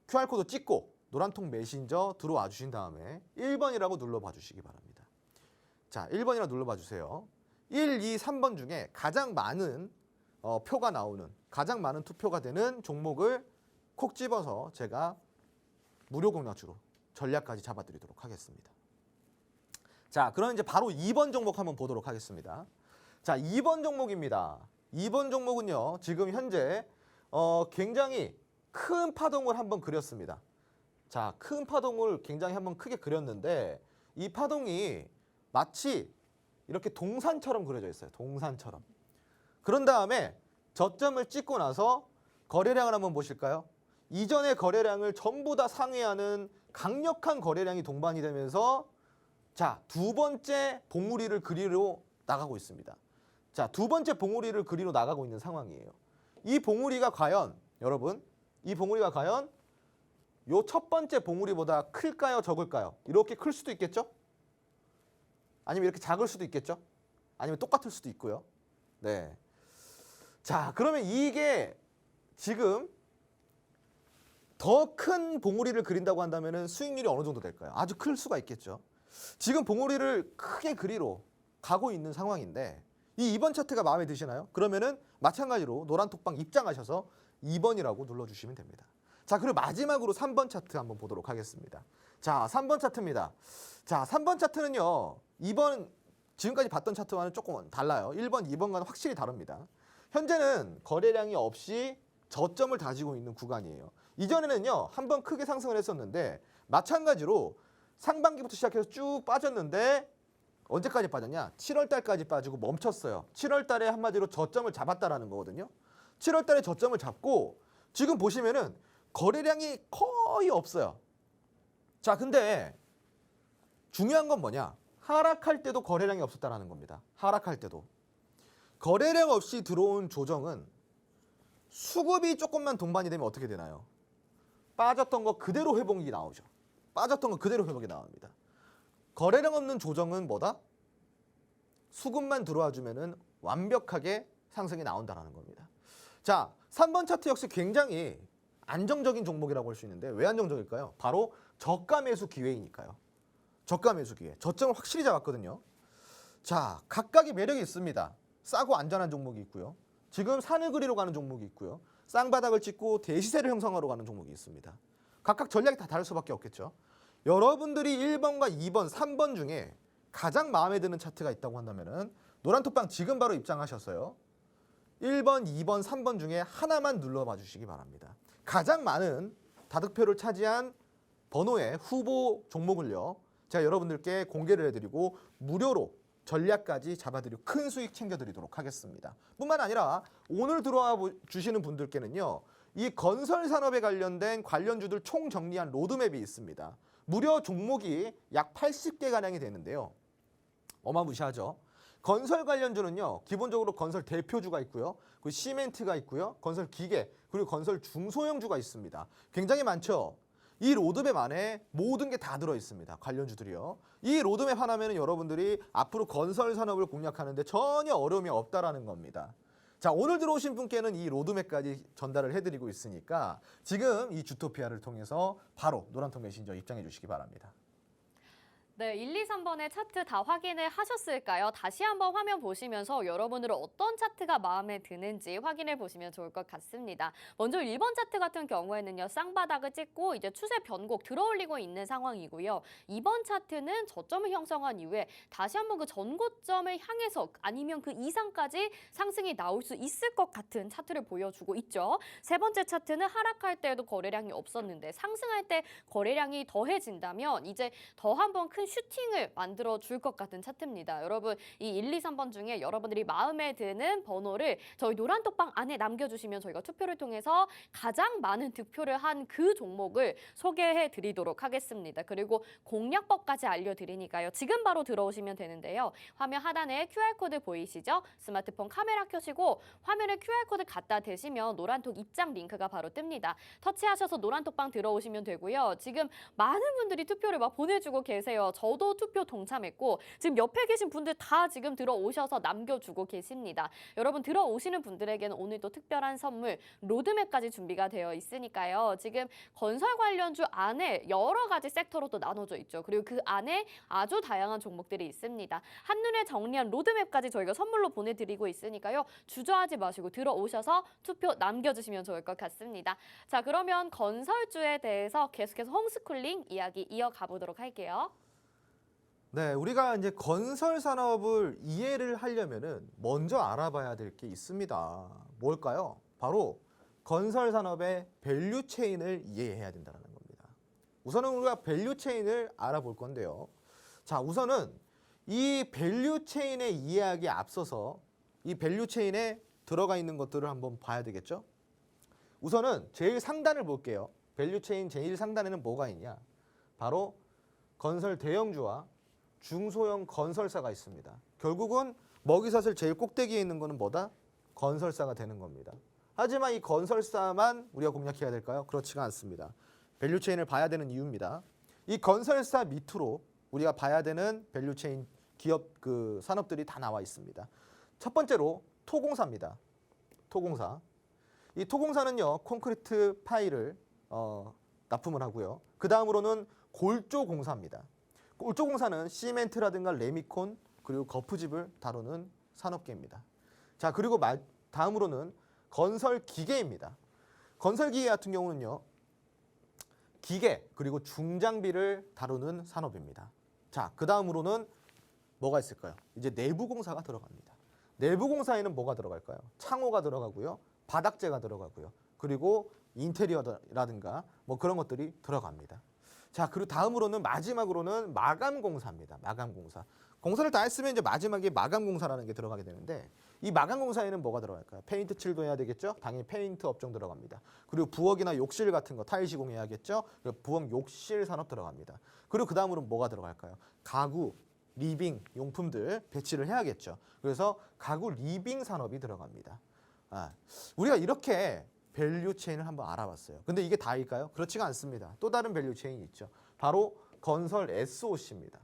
QR코드 찍고 노란통 메신저 들어와 주신 다음에 1번이라고 눌러봐 주시기 바랍니다. 자, 1번이라고 눌러봐 주세요. 1, 2, 3번 중에 가장 많은 표가 나오는, 가장 많은 투표가 되는 종목을 콕 집어서 제가 무료 공략주로 전략까지 잡아드리도록 하겠습니다. 자, 그럼 이제 바로 2번 종목 한번 보도록 하겠습니다. 자, 2번 종목입니다. 2번 종목은요, 지금 현재 굉장히 큰 파동을 한번 그렸습니다. 자, 큰 파동을 굉장히 한번 크게 그렸는데, 이 파동이 마치 이렇게 동산처럼 그려져 있어요. 동산처럼. 그런 다음에 저점을 찍고 나서 거래량을 한번 보실까요? 이전의 거래량을 전부 다 상회하는 강력한 거래량이 동반이 되면서, 자, 두 번째 봉우리를 그리러 나가고 있습니다. 자, 두 번째 봉우리를 그리러 나가고 있는 상황이에요. 이 봉우리가 과연, 여러분, 이 봉우리가 과연 요 첫 번째 봉우리보다 클까요, 적을까요? 이렇게 클 수도 있겠죠? 아니면 이렇게 작을 수도 있겠죠? 아니면 똑같을 수도 있고요. 네. 자, 그러면 이게 지금 더 큰 봉우리를 그린다고 한다면 수익률이 어느 정도 될까요? 아주 클 수가 있겠죠. 지금 봉우리를 크게 그리러 가고 있는 상황인데 이 2번 차트가 마음에 드시나요? 그러면은 마찬가지로 노란톡방 입장하셔서 2번이라고 눌러주시면 됩니다. 자, 그리고 마지막으로 3번 차트 한번 보도록 하겠습니다. 자, 3번 차트입니다. 자, 3번 차트는요. 2번 지금까지 봤던 차트와는 조금 달라요. 1번, 2번과는 확실히 다릅니다. 현재는 거래량이 없이 저점을 다지고 있는 구간이에요. 이전에는요. 한번 크게 상승을 했었는데 마찬가지로 상반기부터 시작해서 쭉 빠졌는데 언제까지 빠졌냐? 7월 달까지 빠지고 멈췄어요. 7월 달에 한마디로 저점을 잡았다라는 거거든요. 7월 달에 저점을 잡고 지금 보시면은 거래량이 거의 없어요. 자, 근데 중요한 건 뭐냐? 하락할 때도 거래량이 없었다라는 겁니다. 하락할 때도. 거래량 없이 들어온 조정은 수급이 조금만 동반이 되면 어떻게 되나요? 빠졌던 거 그대로 회복이 나오죠. 빠졌던 거 그대로 회복이 나옵니다. 거래량 없는 조정은 뭐다? 수급만 들어와 주면은 완벽하게 상승이 나온다라는 겁니다. 자, 3번 차트 역시 굉장히 안정적인 종목이라고 할 수 있는데 왜 안정적일까요? 바로 저가 매수 기회이니까요. 저가 매수 기회. 저점을 확실히 잡았거든요. 자, 각각의 매력이 있습니다. 싸고 안전한 종목이 있고요. 지금 산을 그리러 가는 종목이 있고요. 쌍바닥을 찍고 대시세를 형성하러 가는 종목이 있습니다. 각각 전략이 다 다를 수밖에 없겠죠. 여러분들이 1번과 2번, 3번 중에 가장 마음에 드는 차트가 있다고 한다면은 노란톡방 지금 바로 입장하셨어요. 1번, 2번, 3번 중에 하나만 눌러봐 주시기 바랍니다. 가장 많은 다득표를 차지한 번호의 후보 종목을요. 제가 여러분들께 공개를 해드리고 무료로 전략까지 잡아드리고 큰 수익 챙겨드리도록 하겠습니다. 뿐만 아니라 오늘 들어와 주시는 분들께는요. 이 건설 산업에 관련된 관련주들 총 정리한 로드맵이 있습니다. 무려 종목이 약 80개가량이 되는데요. 어마무시하죠. 건설 관련주는요. 기본적으로 건설 대표주가 있고요. 그리고 시멘트가 있고요. 건설 기계, 그리고 건설 중소형주가 있습니다. 굉장히 많죠. 이 로드맵 안에 모든 게 다 들어있습니다. 관련주들이요. 이 로드맵 하나면 여러분들이 앞으로 건설 산업을 공략하는데 전혀 어려움이 없다라는 겁니다. 자, 오늘 들어오신 분께는 이 로드맵까지 전달을 해드리고 있으니까 지금 이 주토피아를 통해서 바로 노란통 메신저 입장해 주시기 바랍니다. 네, 1, 2, 3번의 차트 다 확인을 하셨을까요? 다시 한번 화면 보시면서 여러분들은 어떤 차트가 마음에 드는지 확인해 보시면 좋을 것 같습니다. 먼저 1번 차트 같은 경우에는요. 쌍바닥을 찍고 이제 추세 변곡 들어올리고 있는 상황이고요. 2번 차트는 저점을 형성한 이후에 다시 한번 그 전고점을 향해서 아니면 그 이상까지 상승이 나올 수 있을 것 같은 차트를 보여주고 있죠. 세 번째 차트는 하락할 때도 거래량이 없었는데 상승할 때 거래량이 더해진다면 이제 더 한번 큰 슈팅을 만들어 줄 것 같은 차트입니다. 여러분 이 1, 2, 3번 중에 여러분들이 마음에 드는 번호를 저희 노란톡방 안에 남겨주시면 저희가 투표를 통해서 가장 많은 득표를 한 그 종목을 소개해 드리도록 하겠습니다. 그리고 공략법까지 알려드리니까요. 지금 바로 들어오시면 되는데요. 화면 하단에 QR코드 보이시죠? 스마트폰 카메라 켜시고 화면에 QR코드 갖다 대시면 노란톡 입장 링크가 바로 뜹니다. 터치하셔서 노란톡방 들어오시면 되고요. 지금 많은 분들이 투표를 막 보내주고 계세요. 저도 투표 동참했고 지금 옆에 계신 분들 다 지금 들어오셔서 남겨주고 계십니다. 여러분 들어오시는 분들에게는 오늘 또 특별한 선물 로드맵까지 준비가 되어 있으니까요. 지금 건설 관련주 안에 여러 가지 섹터로 또 나눠져 있죠. 그리고 그 안에 아주 다양한 종목들이 있습니다. 한눈에 정리한 로드맵까지 저희가 선물로 보내드리고 있으니까요. 주저하지 마시고 들어오셔서 투표 남겨주시면 좋을 것 같습니다. 자, 그러면 건설주에 대해서 계속해서 홈스쿨링 이야기 이어가 보도록 할게요. 네, 우리가 이제 건설 산업을 이해를 하려면은 먼저 알아봐야 될 게 있습니다. 뭘까요? 바로 건설 산업의 밸류 체인을 이해해야 된다는 겁니다. 우선은 우리가 밸류 체인을 알아볼 건데요. 자, 우선은 이 밸류 체인의 이해하기에 앞서서 이 밸류 체인에 들어가 있는 것들을 한번 봐야 되겠죠? 우선은 제일 상단을 볼게요. 밸류 체인 제일 상단에는 뭐가 있냐? 바로 건설 대형주와 중소형 건설사가 있습니다. 결국은 먹이사슬 제일 꼭대기에 있는 거는 뭐다? 건설사가 되는 겁니다. 하지만 이 건설사만 우리가 공략해야 될까요? 그렇지가 않습니다. 밸류체인을 봐야 되는 이유입니다. 이 건설사 밑으로 우리가 봐야 되는 밸류체인 기업 그 산업들이 다 나와 있습니다. 첫 번째로 토공사입니다. 토공사. 이 토공사는요, 콘크리트 파일을 납품을 하고요. 그 다음으로는 골조공사입니다. 골조공사는 시멘트라든가 레미콘 그리고 거푸집을 다루는 산업계입니다. 자, 그리고 다음으로는 건설기계입니다. 건설기계 같은 경우는요, 기계 그리고 중장비를 다루는 산업입니다. 자, 그 다음으로는 뭐가 있을까요? 이제 내부공사가 들어갑니다. 내부공사에는 뭐가 들어갈까요? 창호가 들어가고요, 바닥재가 들어가고요, 그리고 인테리어라든가 뭐 그런 것들이 들어갑니다. 자, 그리고 다음으로는 마지막으로는 마감공사입니다. 마감공사. 공사를 다 했으면 이제 마지막에 마감공사라는 게 들어가게 되는데, 이 마감공사에는 뭐가 들어갈까요? 페인트 칠도 해야 되겠죠? 당연히 페인트 업종 들어갑니다. 그리고 부엌이나 욕실 같은 거 타일 시공해야겠죠? 부엌 욕실 산업 들어갑니다. 그리고 그 다음으로 뭐가 들어갈까요? 가구, 리빙 용품들 배치를 해야겠죠. 그래서 가구 리빙 산업이 들어갑니다. 우리가 이렇게 밸류 체인을 한번 알아봤어요. 근데 이게 다일까요? 그렇지가 않습니다. 또 다른 밸류 체인이 있죠. 바로 건설 SOC입니다.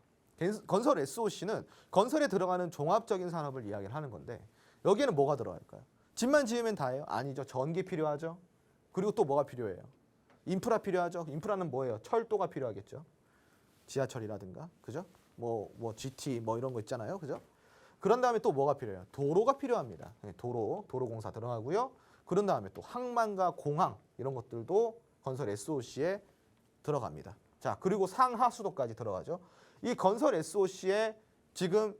건설 SOC는 건설에 들어가는 종합적인 산업을 이야기를 하는 건데, 여기에는 뭐가 들어갈까요? 집만 지으면 다예요? 아니죠. 전기 필요하죠. 그리고 또 뭐가 필요해요? 인프라 필요하죠. 인프라는 뭐예요? 철도가 필요하겠죠. 지하철이라든가, 그죠? 뭐 GT 뭐 이런 거 있잖아요, 그죠? 그런 다음에 또 뭐가 필요해요? 도로가 필요합니다. 도로공사 들어가고요. 그런 다음에 또 항만과 공항 이런 것들도 건설 SOC에 들어갑니다. 자, 그리고 상하수도까지 들어가죠. 이 건설 SOC에 지금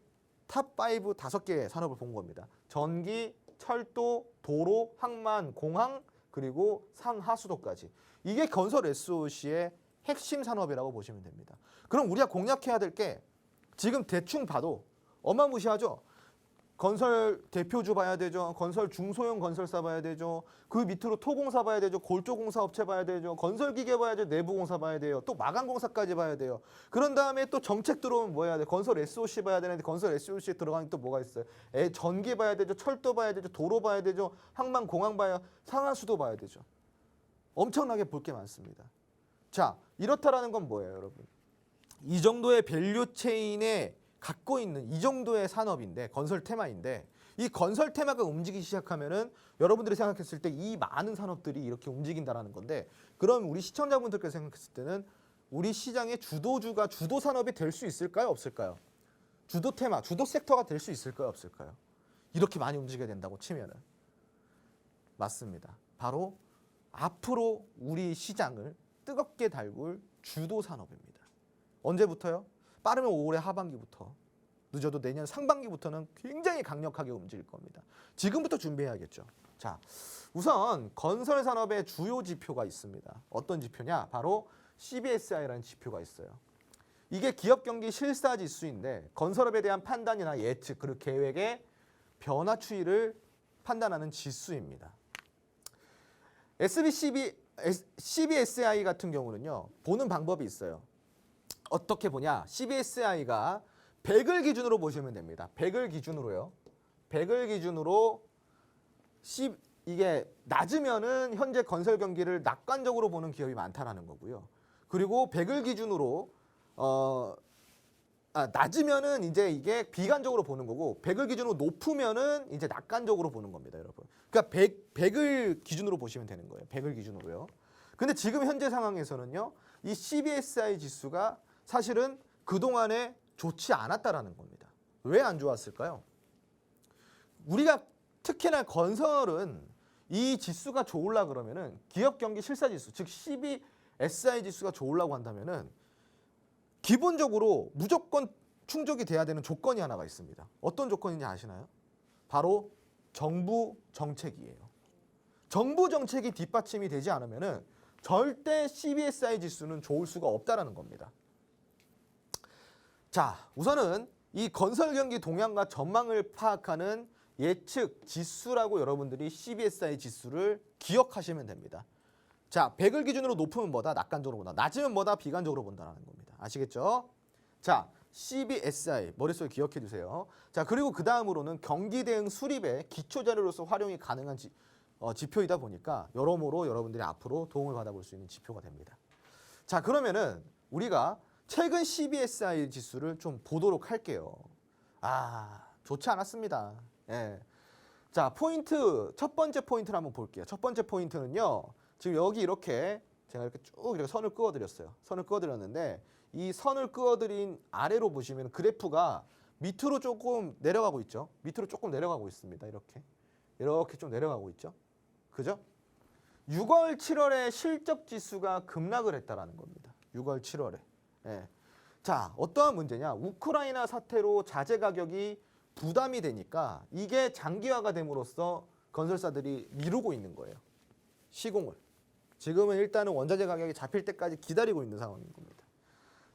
탑5 5개의 산업을 본 겁니다. 전기, 철도, 도로, 항만, 공항, 그리고 상하수도까지. 이게 건설 SOC의 핵심 산업이라고 보시면 됩니다. 그럼 우리가 공략해야 될 게 지금 대충 봐도 어마무시하죠. 건설 대표주 봐야 되죠. 건설 중소형 건설사 봐야 되죠. 그 밑으로 토공사 봐야 되죠. 골조공사 업체 봐야 되죠. 건설기계 봐야죠. 내부공사 봐야 돼요. 또 마감공사까지 봐야 돼요. 그런 다음에 또 정책 들어오면 뭐 해야 돼? 건설 SOC 봐야 되는데 건설 SOC에 들어가는 또 뭐가 있어요? 전기 봐야 되죠. 철도 봐야 되죠. 도로 봐야 되죠. 항만, 공항 봐야, 상하수도 봐야 되죠. 엄청나게 볼 게 많습니다. 자, 이렇다라는 건 뭐예요, 여러분? 이 정도의 밸류 체인에 갖고 있는 이 정도의 산업인데, 건설 테마인데, 이 건설 테마가 움직이기 시작하면은 여러분들이 생각했을 때 이 많은 산업들이 이렇게 움직인다라는 건데, 그럼 우리 시청자분들께서 생각했을 때는 우리 시장의 주도주가 주도 산업이 될 수 있을까요, 없을까요? 주도 테마, 주도 섹터가 될 수 있을까요, 없을까요? 이렇게 많이 움직여야 된다고 치면은 맞습니다. 바로 앞으로 우리 시장을 뜨겁게 달굴 주도 산업입니다. 언제부터요? 빠르면 올해 하반기부터, 늦어도 내년 상반기부터는 굉장히 강력하게 움직일 겁니다. 지금부터 준비해야겠죠. 자, 우선 건설 산업의 주요 지표가 있습니다. 어떤 지표냐? 바로 CBSI라는 지표가 있어요. 이게 기업 경기 실사 지수인데, 건설업에 대한 판단이나 예측 그리고 계획의 변화 추이를 판단하는 지수입니다. CBSI 같은 경우는요, 보는 방법이 있어요. 어떻게 보냐? CBSI가 100을 기준으로 보시면 됩니다. 100을 기준으로요. 100을 기준으로 이게 낮으면은 현재 건설 경기를 낙관적으로 보는 기업이 많다라는 거고요. 그리고 100을 기준으로 낮으면은 이제 이게 비관적으로 보는 거고, 100을 기준으로 높으면은 이제 낙관적으로 보는 겁니다, 여러분. 그러니까 100을 기준으로 보시면 되는 거예요. 100을 기준으로요. 근데 지금 현재 상황에서는요, 이 CBSI 지수가 사실은 그동안에 좋지 않았다라는 겁니다. 왜 안 좋았을까요? 우리가 특히나 건설은 이 지수가 좋으려 그러면은 기업 경기 실사 지수, 즉 CBSI 지수가 좋으려고 한다면은 기본적으로 무조건 충족이 돼야 되는 조건이 하나가 있습니다. 어떤 조건인지 아시나요? 바로 정부 정책이에요. 정부 정책이 뒷받침이 되지 않으면은 절대 CBSI 지수는 좋을 수가 없다라는 겁니다. 자, 우선은 이 건설 경기 동향과 전망을 파악하는 예측 지수라고 여러분들이 CBSI 지수를 기억하시면 됩니다. 자, 100을 기준으로 높으면 뭐다? 낙관적으로 본다. 낮으면 뭐다? 비관적으로 본다는 겁니다. 아시겠죠? 자, CBSI 머릿속에 기억해 두세요. 자, 그리고 그 다음으로는 경기 대응 수립의 기초 자료로서 활용이 가능한 지표이다 보니까 여러모로 여러분들이 앞으로 도움을 받아볼 수 있는 지표가 됩니다. 자, 그러면은 우리가 최근 CBSI 지수를 좀 보도록 할게요. 좋지 않았습니다. 예. 자, 첫 번째 포인트를 한번 볼게요. 첫 번째 포인트는요, 지금 여기 이렇게 제가 이렇게 쭉 이렇게 선을 그어드렸어요. 선을 그어드렸는데 이 선을 그어드린 아래로 보시면 그래프가 밑으로 조금 내려가고 있죠. 밑으로 조금 내려가고 있습니다. 이렇게 좀 내려가고 있죠. 그죠? 6월, 7월에 실적 지수가 급락을 했다라는 겁니다. 6월, 7월에. 예. 자, 어떠한 문제냐? 우크라이나 사태로 자재 가격이 부담이 되니까 이게 장기화가 됨으로써 건설사들이 미루고 있는 거예요. 시공을. 지금은 일단은 원자재 가격이 잡힐 때까지 기다리고 있는 상황인 겁니다.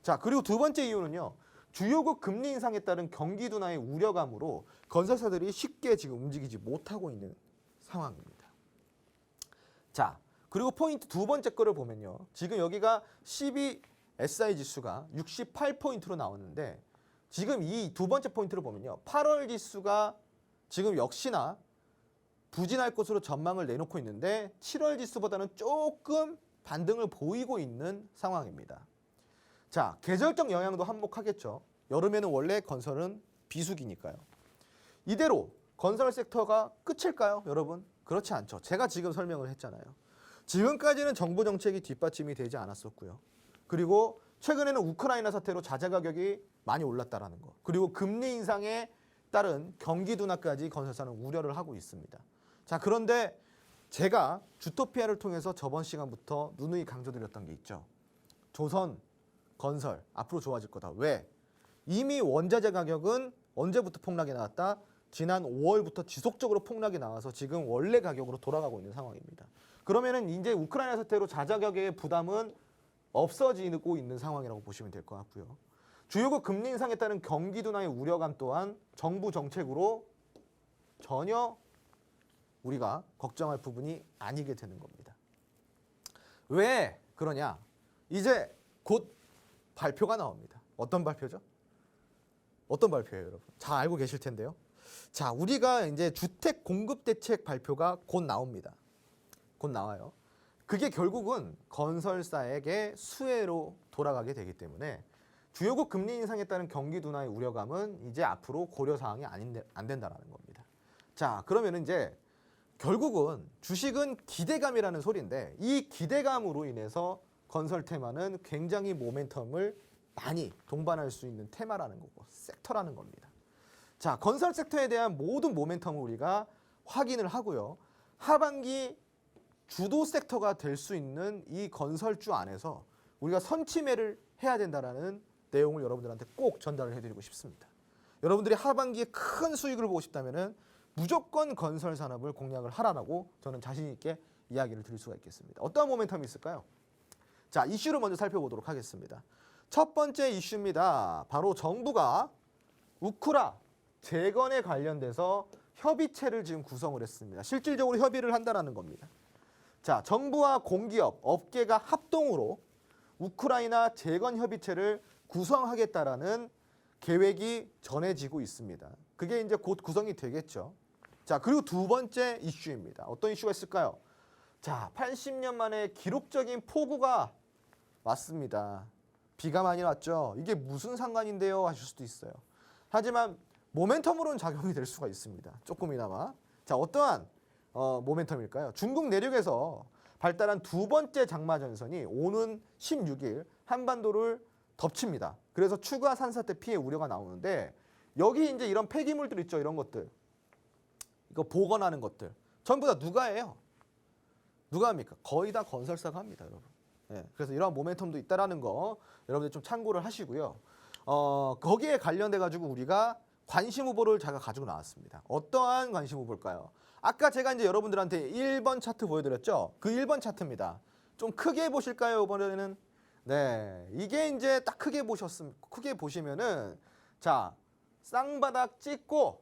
자, 그리고 두 번째 이유는요. 주요국 금리 인상에 따른 경기 둔화의 우려감으로 건설사들이 쉽게 지금 움직이지 못하고 있는 상황입니다. 자, 그리고 포인트 두 번째 거를 보면요. 지금 여기가 12SI 지수가 68포인트로 나왔는데 지금 이 두 번째 포인트를 보면요. 8월 지수가 지금 역시나 부진할 것으로 전망을 내놓고 있는데 7월 지수보다는 조금 반등을 보이고 있는 상황입니다. 자, 계절적 영향도 한몫하겠죠. 여름에는 원래 건설은 비수기니까요. 이대로 건설 섹터가 끝일까요, 여러분? 그렇지 않죠. 제가 지금 설명을 했잖아요. 지금까지는 정부 정책이 뒷받침이 되지 않았었고요. 그리고 최근에는 우크라이나 사태로 자재 가격이 많이 올랐다라는 거. 그리고 금리 인상에 따른 경기 둔화까지 건설사는 우려를 하고 있습니다. 자, 그런데 제가 주토피아를 통해서 저번 시간부터 누누이 강조드렸던 게 있죠. 조선 건설 앞으로 좋아질 거다. 왜? 이미 원자재 가격은 언제부터 폭락이 나왔다? 지난 5월부터 지속적으로 폭락이 나와서 지금 원래 가격으로 돌아가고 있는 상황입니다. 그러면은 이제 우크라이나 사태로 자재 가격의 부담은 없어지고 있는 상황이라고 보시면 될 것 같고요. 주요국 금리 인상에 따른 경기 둔화의 우려감 또한 정부 정책으로 전혀 우리가 걱정할 부분이 아니게 되는 겁니다. 왜 그러냐? 이제 곧 발표가 나옵니다. 어떤 발표죠? 어떤 발표예요, 여러분? 잘 알고 계실 텐데요. 자, 우리가 이제 주택 공급 대책 발표가 곧 나옵니다. 곧 나와요. 그게 결국은 건설사에게 수혜로 돌아가게 되기 때문에 주요국 금리 인상에 따른 경기 둔화의 우려감은 이제 앞으로 고려 사항이 안 된다라는 겁니다. 자, 그러면 이제 결국은 주식은 기대감이라는 소리인데 이 기대감으로 인해서 건설 테마는 굉장히 모멘텀을 많이 동반할 수 있는 테마라는 거고 섹터라는 겁니다. 자, 건설 섹터에 대한 모든 모멘텀을 우리가 확인을 하고요. 하반기 주도 섹터가 될 수 있는 이 건설주 안에서 우리가 선취매를 해야 된다는 내용을 여러분들한테 꼭 전달을 해드리고 싶습니다. 여러분들이 하반기에 큰 수익을 보고 싶다면 무조건 건설 산업을 공략을 하라라고 저는 자신 있게 이야기를 드릴 수가 있겠습니다. 어떠한 모멘텀이 있을까요? 자, 이슈를 먼저 살펴보도록 하겠습니다. 첫 번째 이슈입니다. 바로 정부가 우크라 재건에 관련돼서 협의체를 지금 구성을 했습니다. 실질적으로 협의를 한다는 겁니다. 자, 정부와 공기업, 업계가 합동으로 우크라이나 재건 협의체를 구성하겠다라는 계획이 전해지고 있습니다. 그게 이제 곧 구성이 되겠죠. 자, 그리고 두 번째 이슈입니다. 어떤 이슈가 있을까요? 자, 80년 만에 기록적인 폭우가 왔습니다. 비가 많이 왔죠. 이게 무슨 상관인데요? 하실 수도 있어요. 하지만 모멘텀으로는 작용이 될 수가 있습니다. 조금이나마. 자, 어떠한 모멘텀일까요? 중국 내륙에서 발달한 두 번째 장마 전선이 오는 16일 한반도를 덮칩니다. 그래서 추가 산사태 피해 우려가 나오는데 여기 이제 이런 폐기물들 있죠. 이런 것들. 이거 복원하는 것들. 전부 다 누가 해요? 누가 합니까? 거의 다 건설사가 합니다, 여러분. 네, 그래서 이러한 모멘텀도 있다라는 거 여러분들 좀 참고를 하시고요. 거기에 관련돼 가지고 우리가 관심 후보를 제가 가지고 나왔습니다. 어떠한 관심 후보일까요? 아까 제가 이제 여러분들한테 1번 차트 보여드렸죠? 그 1번 차트입니다. 좀 크게 보실까요, 이번에는? 네, 이게 이제 딱 크게 보시면은 자, 쌍바닥 찍고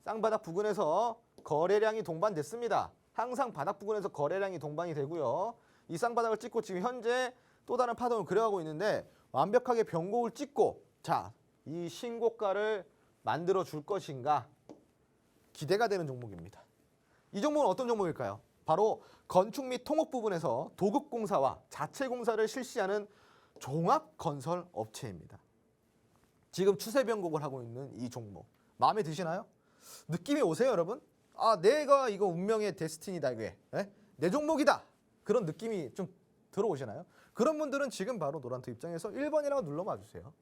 쌍바닥 부근에서 거래량이 동반됐습니다. 항상 바닥 부근에서 거래량이 동반이 되고요. 이 쌍바닥을 찍고 지금 현재 또 다른 파동을 그려가고 있는데 완벽하게 변곡을 찍고 자, 이 신고가를 만들어 줄 것인가 기대가 되는 종목입니다. 이 종목은 어떤 종목일까요? 바로 건축 및 통업 부분에서 도급공사와 자체공사를 실시하는 종합건설 업체입니다. 지금 추세 변곡을 하고 있는 이 종목 마음에 드시나요? 느낌이 오세요, 여러분? 아, 내가 이거 운명의 데스티니다, 이게 내 종목이다. 그런 느낌이 좀 들어오시나요? 그런 분들은 지금 바로 노란투 입장에서 1번이라고 눌러봐 주세요.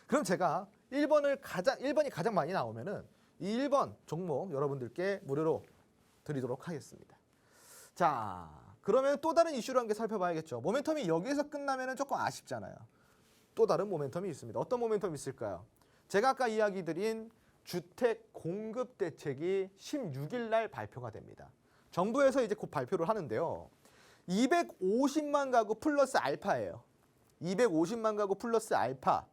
그럼 제가 1번이 가장 많이 나오면은 이 1번 종목 여러분들께 무료로 드리도록 하겠습니다. 자, 그러면 또 다른 이슈를 한 개 살펴봐야겠죠. 모멘텀이 여기에서 끝나면은 조금 아쉽잖아요. 또 다른 모멘텀이 있습니다. 어떤 모멘텀이 있을까요? 제가 아까 이야기 드린 주택 공급 대책이 16일 날 발표가 됩니다. 정부에서 이제 곧 발표를 하는데요. 250만 가구 플러스 알파예요. 250만 가구 플러스 알파.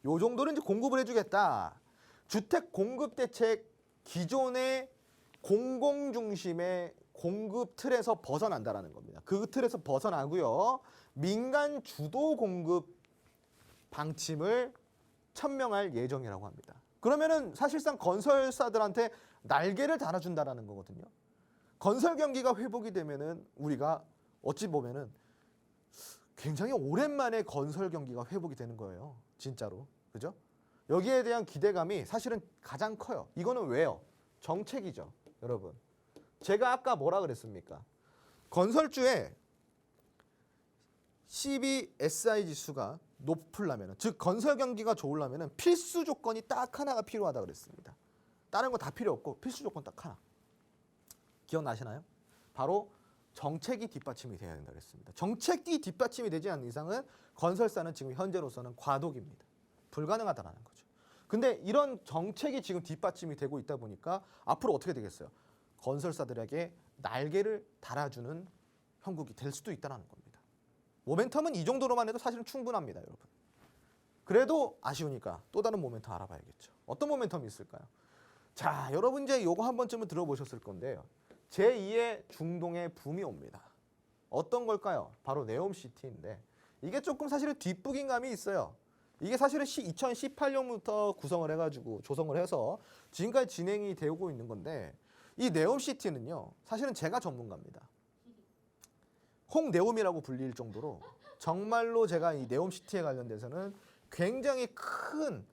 요 정도는 이제 공급을 해주겠다. 주택 공급 대책 기존의 공공 중심의 공급 틀에서 벗어난다라는 겁니다. 그 틀에서 벗어나고요. 민간 주도 공급 방침을 천명할 예정이라고 합니다. 그러면은 사실상 건설사들한테 날개를 달아준다라는 거거든요. 건설 경기가 회복이 되면은 우리가 어찌 보면은 굉장히 오랜만에 건설 경기가 회복이 되는 거예요. 진짜로. 그죠? 여기에 대한 기대감이 사실은 가장 커요. 이거는 왜요? 정책이죠. 여러분. 제가 아까 뭐라 그랬습니까? 건설주의 CBSI 지수가 높으려면, 즉 건설 경기가 좋으려면 필수 조건이 딱 하나가 필요하다 그랬습니다. 다른 거 다 필요 없고 필수 조건 딱 하나. 기억나시나요? 바로 정책이 뒷받침이 돼야 된다 그랬습니다. 정책이 뒷받침이 되지 않는 이상은 건설사는 지금 현재로서는 과도기입니다. 불가능하다라는 거죠. 근데 이런 정책이 지금 뒷받침이 되고 있다 보니까 앞으로 어떻게 되겠어요? 건설사들에게 날개를 달아주는 형국이 될 수도 있다는 겁니다. 모멘텀은 이 정도로만 해도 사실은 충분합니다, 여러분. 그래도 아쉬우니까 또 다른 모멘텀 알아봐야겠죠. 어떤 모멘텀이 있을까요? 자, 여러분 이제 요거 한 번쯤은 들어보셨을 건데요. 제2의 중동의 붐이 옵니다. 어떤 걸까요? 바로 네옴시티인데 이게 조금 사실은 뒷북인 감이 있어요. 이게 사실은 2018년부터 구성을 해가지고 조성을 해서 지금까지 진행이 되고 있는 건데 이 네옴시티는요. 사실은 제가 전문가입니다. 홍네옴이라고 불릴 정도로 정말로 제가 이 네옴시티에 관련돼서는 굉장히 큰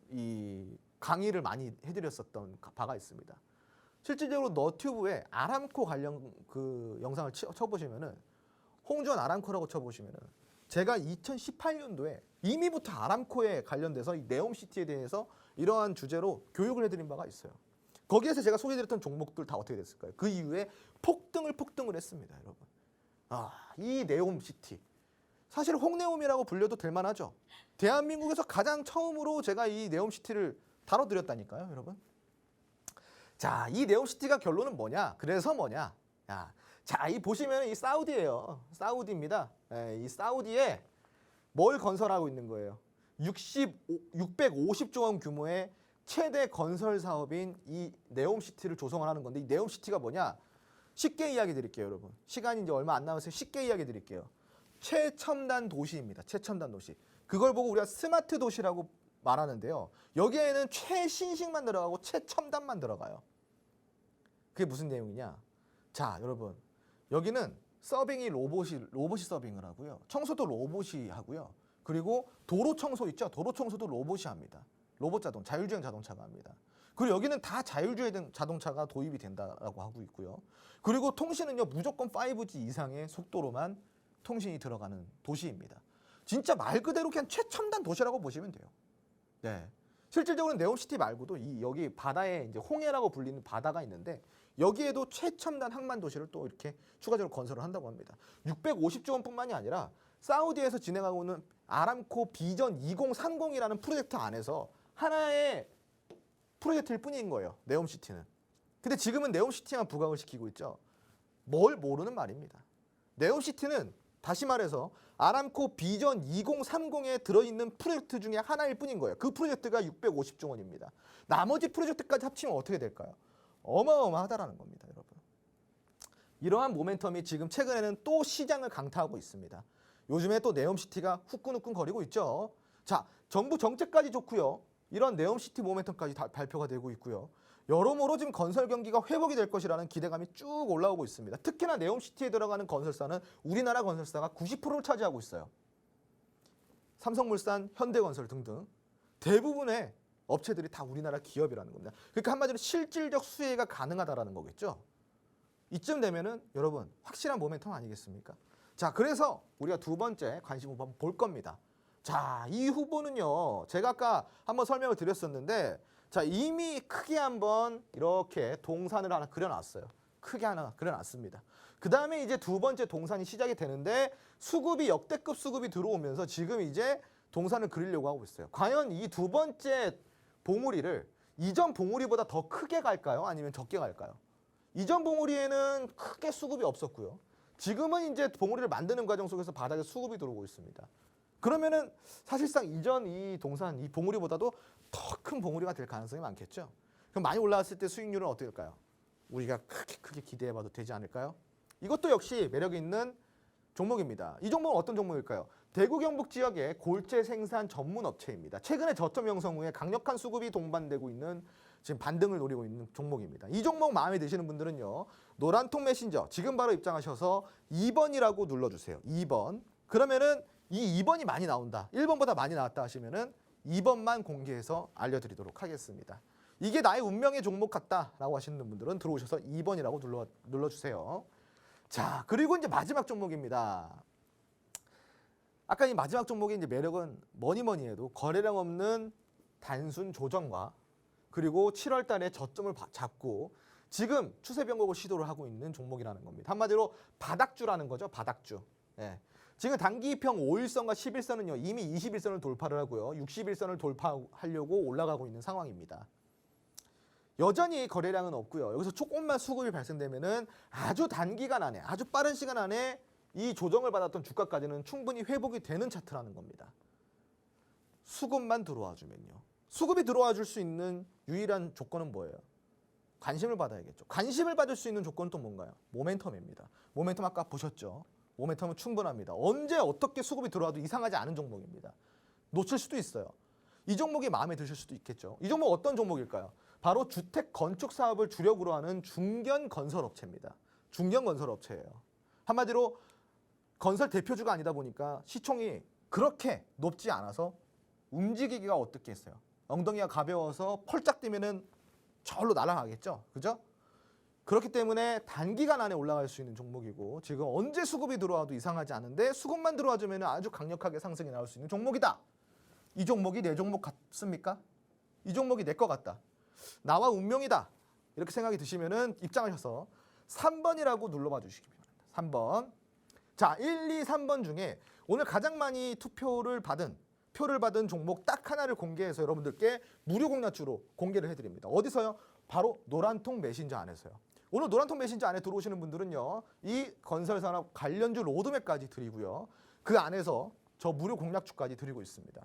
이 강의를 많이 해드렸었던 바가 있습니다. 실질적으로 너튜브에 아람코 관련 그 영상을 쳐보시면은 홍주원 아람코라고 쳐보시면은 제가 2018년도에 이미부터 아람코에 관련돼서 이 네옴시티에 대해서 이러한 주제로 교육을 해드린 바가 있어요. 거기에서 제가 소개드렸던 종목들 다 어떻게 됐을까요? 그 이후에 폭등을 했습니다, 여러분. 이 네옴시티. 사실 홍네옴이라고 불려도 될 만하죠. 대한민국에서 가장 처음으로 제가 이 네옴시티를 다뤄드렸다니까요, 여러분. 자, 이 네옴시티가 결론은 뭐냐? 그래서 뭐냐? 자, 이 보시면 이 사우디예요. 사우디입니다. 이 사우디에 뭘 건설하고 있는 거예요? 650조 원 규모의 최대 건설 사업인 이 네옴시티를 조성을 하는 건데 이 네옴시티가 뭐냐? 쉽게 이야기 드릴게요, 여러분. 시간이 이제 얼마 안 남았어요. 쉽게 이야기 드릴게요. 최첨단 도시입니다. 최첨단 도시. 그걸 보고 우리가 스마트 도시라고 말하는데요. 여기에는 최신식만 들어가고 최첨단만 들어가요. 그게 무슨 내용이냐? 자, 여러분. 여기는 서빙이 로봇이 서빙을 하고요. 청소도 로봇이 하고요. 그리고 도로 청소 있죠? 도로 청소도 로봇이 합니다. 자율주행 자동차가 합니다. 그리고 여기는 다 자율주행 자동차가 도입이 된다라고 하고 있고요. 그리고 통신은요, 무조건 5G 이상의 속도로만 통신이 들어가는 도시입니다. 진짜 말 그대로 그냥 최첨단 도시라고 보시면 돼요. 네. 실질적으로 네옴시티 말고도 여기 바다에 이제 홍해라고 불리는 바다가 있는데 여기에도 최첨단 항만 도시를 또 이렇게 추가적으로 건설을 한다고 합니다. 650조 원뿐만이 아니라 사우디에서 진행하고 있는 아람코 비전 2030이라는 프로젝트 안에서 하나의 프로젝트일 뿐인 거예요. 네옴시티는. 근데 지금은 네옴시티만 부각을 시키고 있죠. 뭘 모르는 말입니다. 네옴시티는 다시 말해서 아람코 비전 2030에 들어있는 프로젝트 중에 하나일 뿐인 거예요. 그 프로젝트가 650조 원입니다. 나머지 프로젝트까지 합치면 어떻게 될까요? 어마어마하다라는 겁니다, 여러분. 이러한 모멘텀이 지금 최근에는 또 시장을 강타하고 있습니다. 요즘에 또 네옴시티가 후끈후끈거리고 있죠. 자, 정부 정책까지 좋고요. 이런 네옴시티 모멘텀까지 다 발표가 되고 있고요. 여러모로 지금 건설 경기가 회복이 될 것이라는 기대감이 쭉 올라오고 있습니다. 특히나 네옴시티에 들어가는 건설사는 우리나라 건설사가 90%를 차지하고 있어요. 삼성물산, 현대건설 등등 대부분의 업체들이 다 우리나라 기업이라는 겁니다. 그러니까 한마디로 실질적 수혜가 가능하다라는 거겠죠. 이쯤 되면은 여러분 확실한 모멘텀 아니겠습니까? 자, 그래서 우리가 두 번째 관심 후보 한번 볼 겁니다. 자, 이 후보는요. 제가 아까 한번 설명을 드렸었는데 자, 이미 크게 한번 이렇게 동산을 하나 그려놨어요. 크게 하나 그려놨습니다. 그 다음에 이제 두 번째 동산이 시작이 되는데 수급이 역대급 수급이 들어오면서 지금 이제 동산을 그리려고 하고 있어요. 과연 이 두 번째 봉우리를 이전 봉우리보다 더 크게 갈까요? 아니면 적게 갈까요? 이전 봉우리에는 크게 수급이 없었고요. 지금은 이제 봉우리를 만드는 과정 속에서 바닥에 수급이 들어오고 있습니다. 그러면은 사실상 이전 이 동산, 이 봉우리보다도 더 큰 봉우리가 될 가능성이 많겠죠. 그럼 많이 올라왔을 때 수익률은 어떻게 될까요? 우리가 크게 기대해봐도 되지 않을까요? 이것도 역시 매력 있는 종목입니다. 이 종목은 어떤 종목일까요? 대구 경북 지역의 골재 생산 전문 업체입니다. 최근에 저점 형성 후에 강력한 수급이 동반되고 있는 지금 반등을 노리고 있는 종목입니다. 이 종목 마음에 드시는 분들은요. 노란통 메신저 지금 바로 입장하셔서 2번이라고 눌러주세요. 2번. 그러면은 이 2번이 많이 나온다. 1번보다 많이 나왔다 하시면은 2번만 공개해서 알려드리도록 하겠습니다. 이게 나의 운명의 종목 같다라고 하시는 분들은 들어오셔서 2번이라고 눌러주세요. 자, 그리고 이제 마지막 종목입니다. 아까 이 마지막 종목의 이제 매력은 뭐니 해도 거래량 없는 단순 조정과 그리고 7월 달에 저점을 잡고 지금 추세 변곡을 시도를 하고 있는 종목이라는 겁니다. 한마디로 바닥주라는 거죠. 바닥주. 예. 지금 단기평 5일선과 10일선은요. 이미 21선을 돌파를 하고요. 61선을 돌파하려고 올라가고 있는 상황입니다. 여전히 거래량은 없고요. 여기서 조금만 수급이 발생되면은 아주 단기간 안에, 아주 빠른 시간 안에 이 조정을 받았던 주가까지는 충분히 회복이 되는 차트라는 겁니다. 수급만 들어와 주면요. 수급이 들어와 줄 수 있는 유일한 조건은 뭐예요? 관심을 받아야겠죠. 관심을 받을 수 있는 조건은 또 뭔가요? 모멘텀입니다. 모멘텀 아까 보셨죠? 모멘텀은 충분합니다. 언제 어떻게 수급이 들어와도 이상하지 않은 종목입니다. 놓칠 수도 있어요. 이 종목이 마음에 드실 수도 있겠죠. 이 종목 어떤 종목일까요? 바로 주택 건축 사업을 주력으로 하는 중견 건설업체입니다. 중견 건설업체예요. 한마디로 건설 대표주가 아니다 보니까 시총이 그렇게 높지 않아서 움직이기가 어떻게 했어요? 엉덩이가 가벼워서 펄짝 뛰면은 저절로 날아가겠죠. 그죠? 그렇기 때문에 단기간 안에 올라갈 수 있는 종목이고 지금 언제 수급이 들어와도 이상하지 않은데 수급만 들어와주면 아주 강력하게 상승이 나올 수 있는 종목이다. 이 종목이 내 종목 같습니까? 이 종목이 내 것 같다. 나와 운명이다. 이렇게 생각이 드시면은 입장하셔서 3번이라고 눌러봐 주시기 바랍니다. 3번. 자, 1, 2, 3번 중에 오늘 가장 많이 표를 받은 종목 딱 하나를 공개해서 여러분들께 무료 공략주로 공개를 해드립니다. 어디서요? 바로 노란통 메신저 안에서요. 오늘 노란통 메신저 안에 들어오시는 분들은요. 이 건설산업 관련주 로드맵까지 드리고요. 그 안에서 저 무료 공략주까지 드리고 있습니다.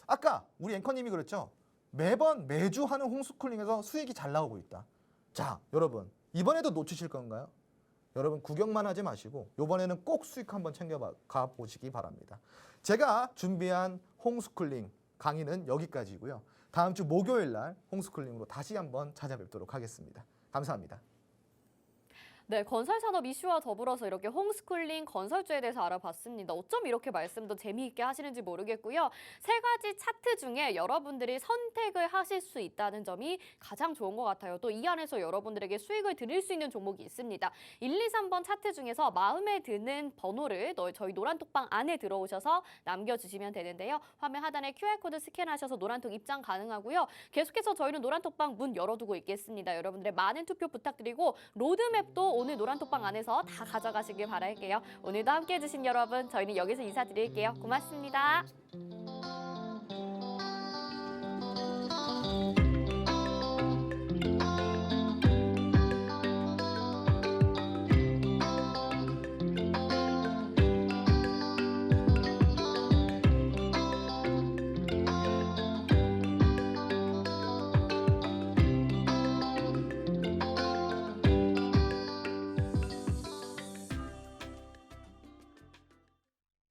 아까 우리 앵커님이 그랬죠. 매주 하는 홈스쿨링에서 수익이 잘 나오고 있다. 자, 여러분 이번에도 놓치실 건가요? 여러분 구경만 하지 마시고 이번에는 꼭 수익 한번 챙겨가 보시기 바랍니다. 제가 준비한 홈스쿨링 강의는 여기까지고요. 다음 주 목요일 날 홈스쿨링으로 다시 한번 찾아뵙도록 하겠습니다. 감사합니다. 네, 건설산업 이슈와 더불어서 이렇게 홈스쿨링 건설주에 대해서 알아봤습니다. 어쩜 이렇게 말씀도 재미있게 하시는지 모르겠고요. 세 가지 차트 중에 여러분들이 선택을 하실 수 있다는 점이 가장 좋은 것 같아요. 또 이 안에서 여러분들에게 수익을 드릴 수 있는 종목이 있습니다. 1, 2, 3번 차트 중에서 마음에 드는 번호를 저희 노란톡방 안에 들어오셔서 남겨주시면 되는데요. 화면 하단에 QR코드 스캔하셔서 노란톡 입장 가능하고요. 계속해서 저희는 노란톡방 문 열어두고 있겠습니다. 여러분들의 많은 투표 부탁드리고 로드맵도 오늘 노란톡방 안에서 다 가져가시길 바랄게요. 오늘도 함께해 주신 여러분, 저희는 여기서 인사드릴게요. 고맙습니다.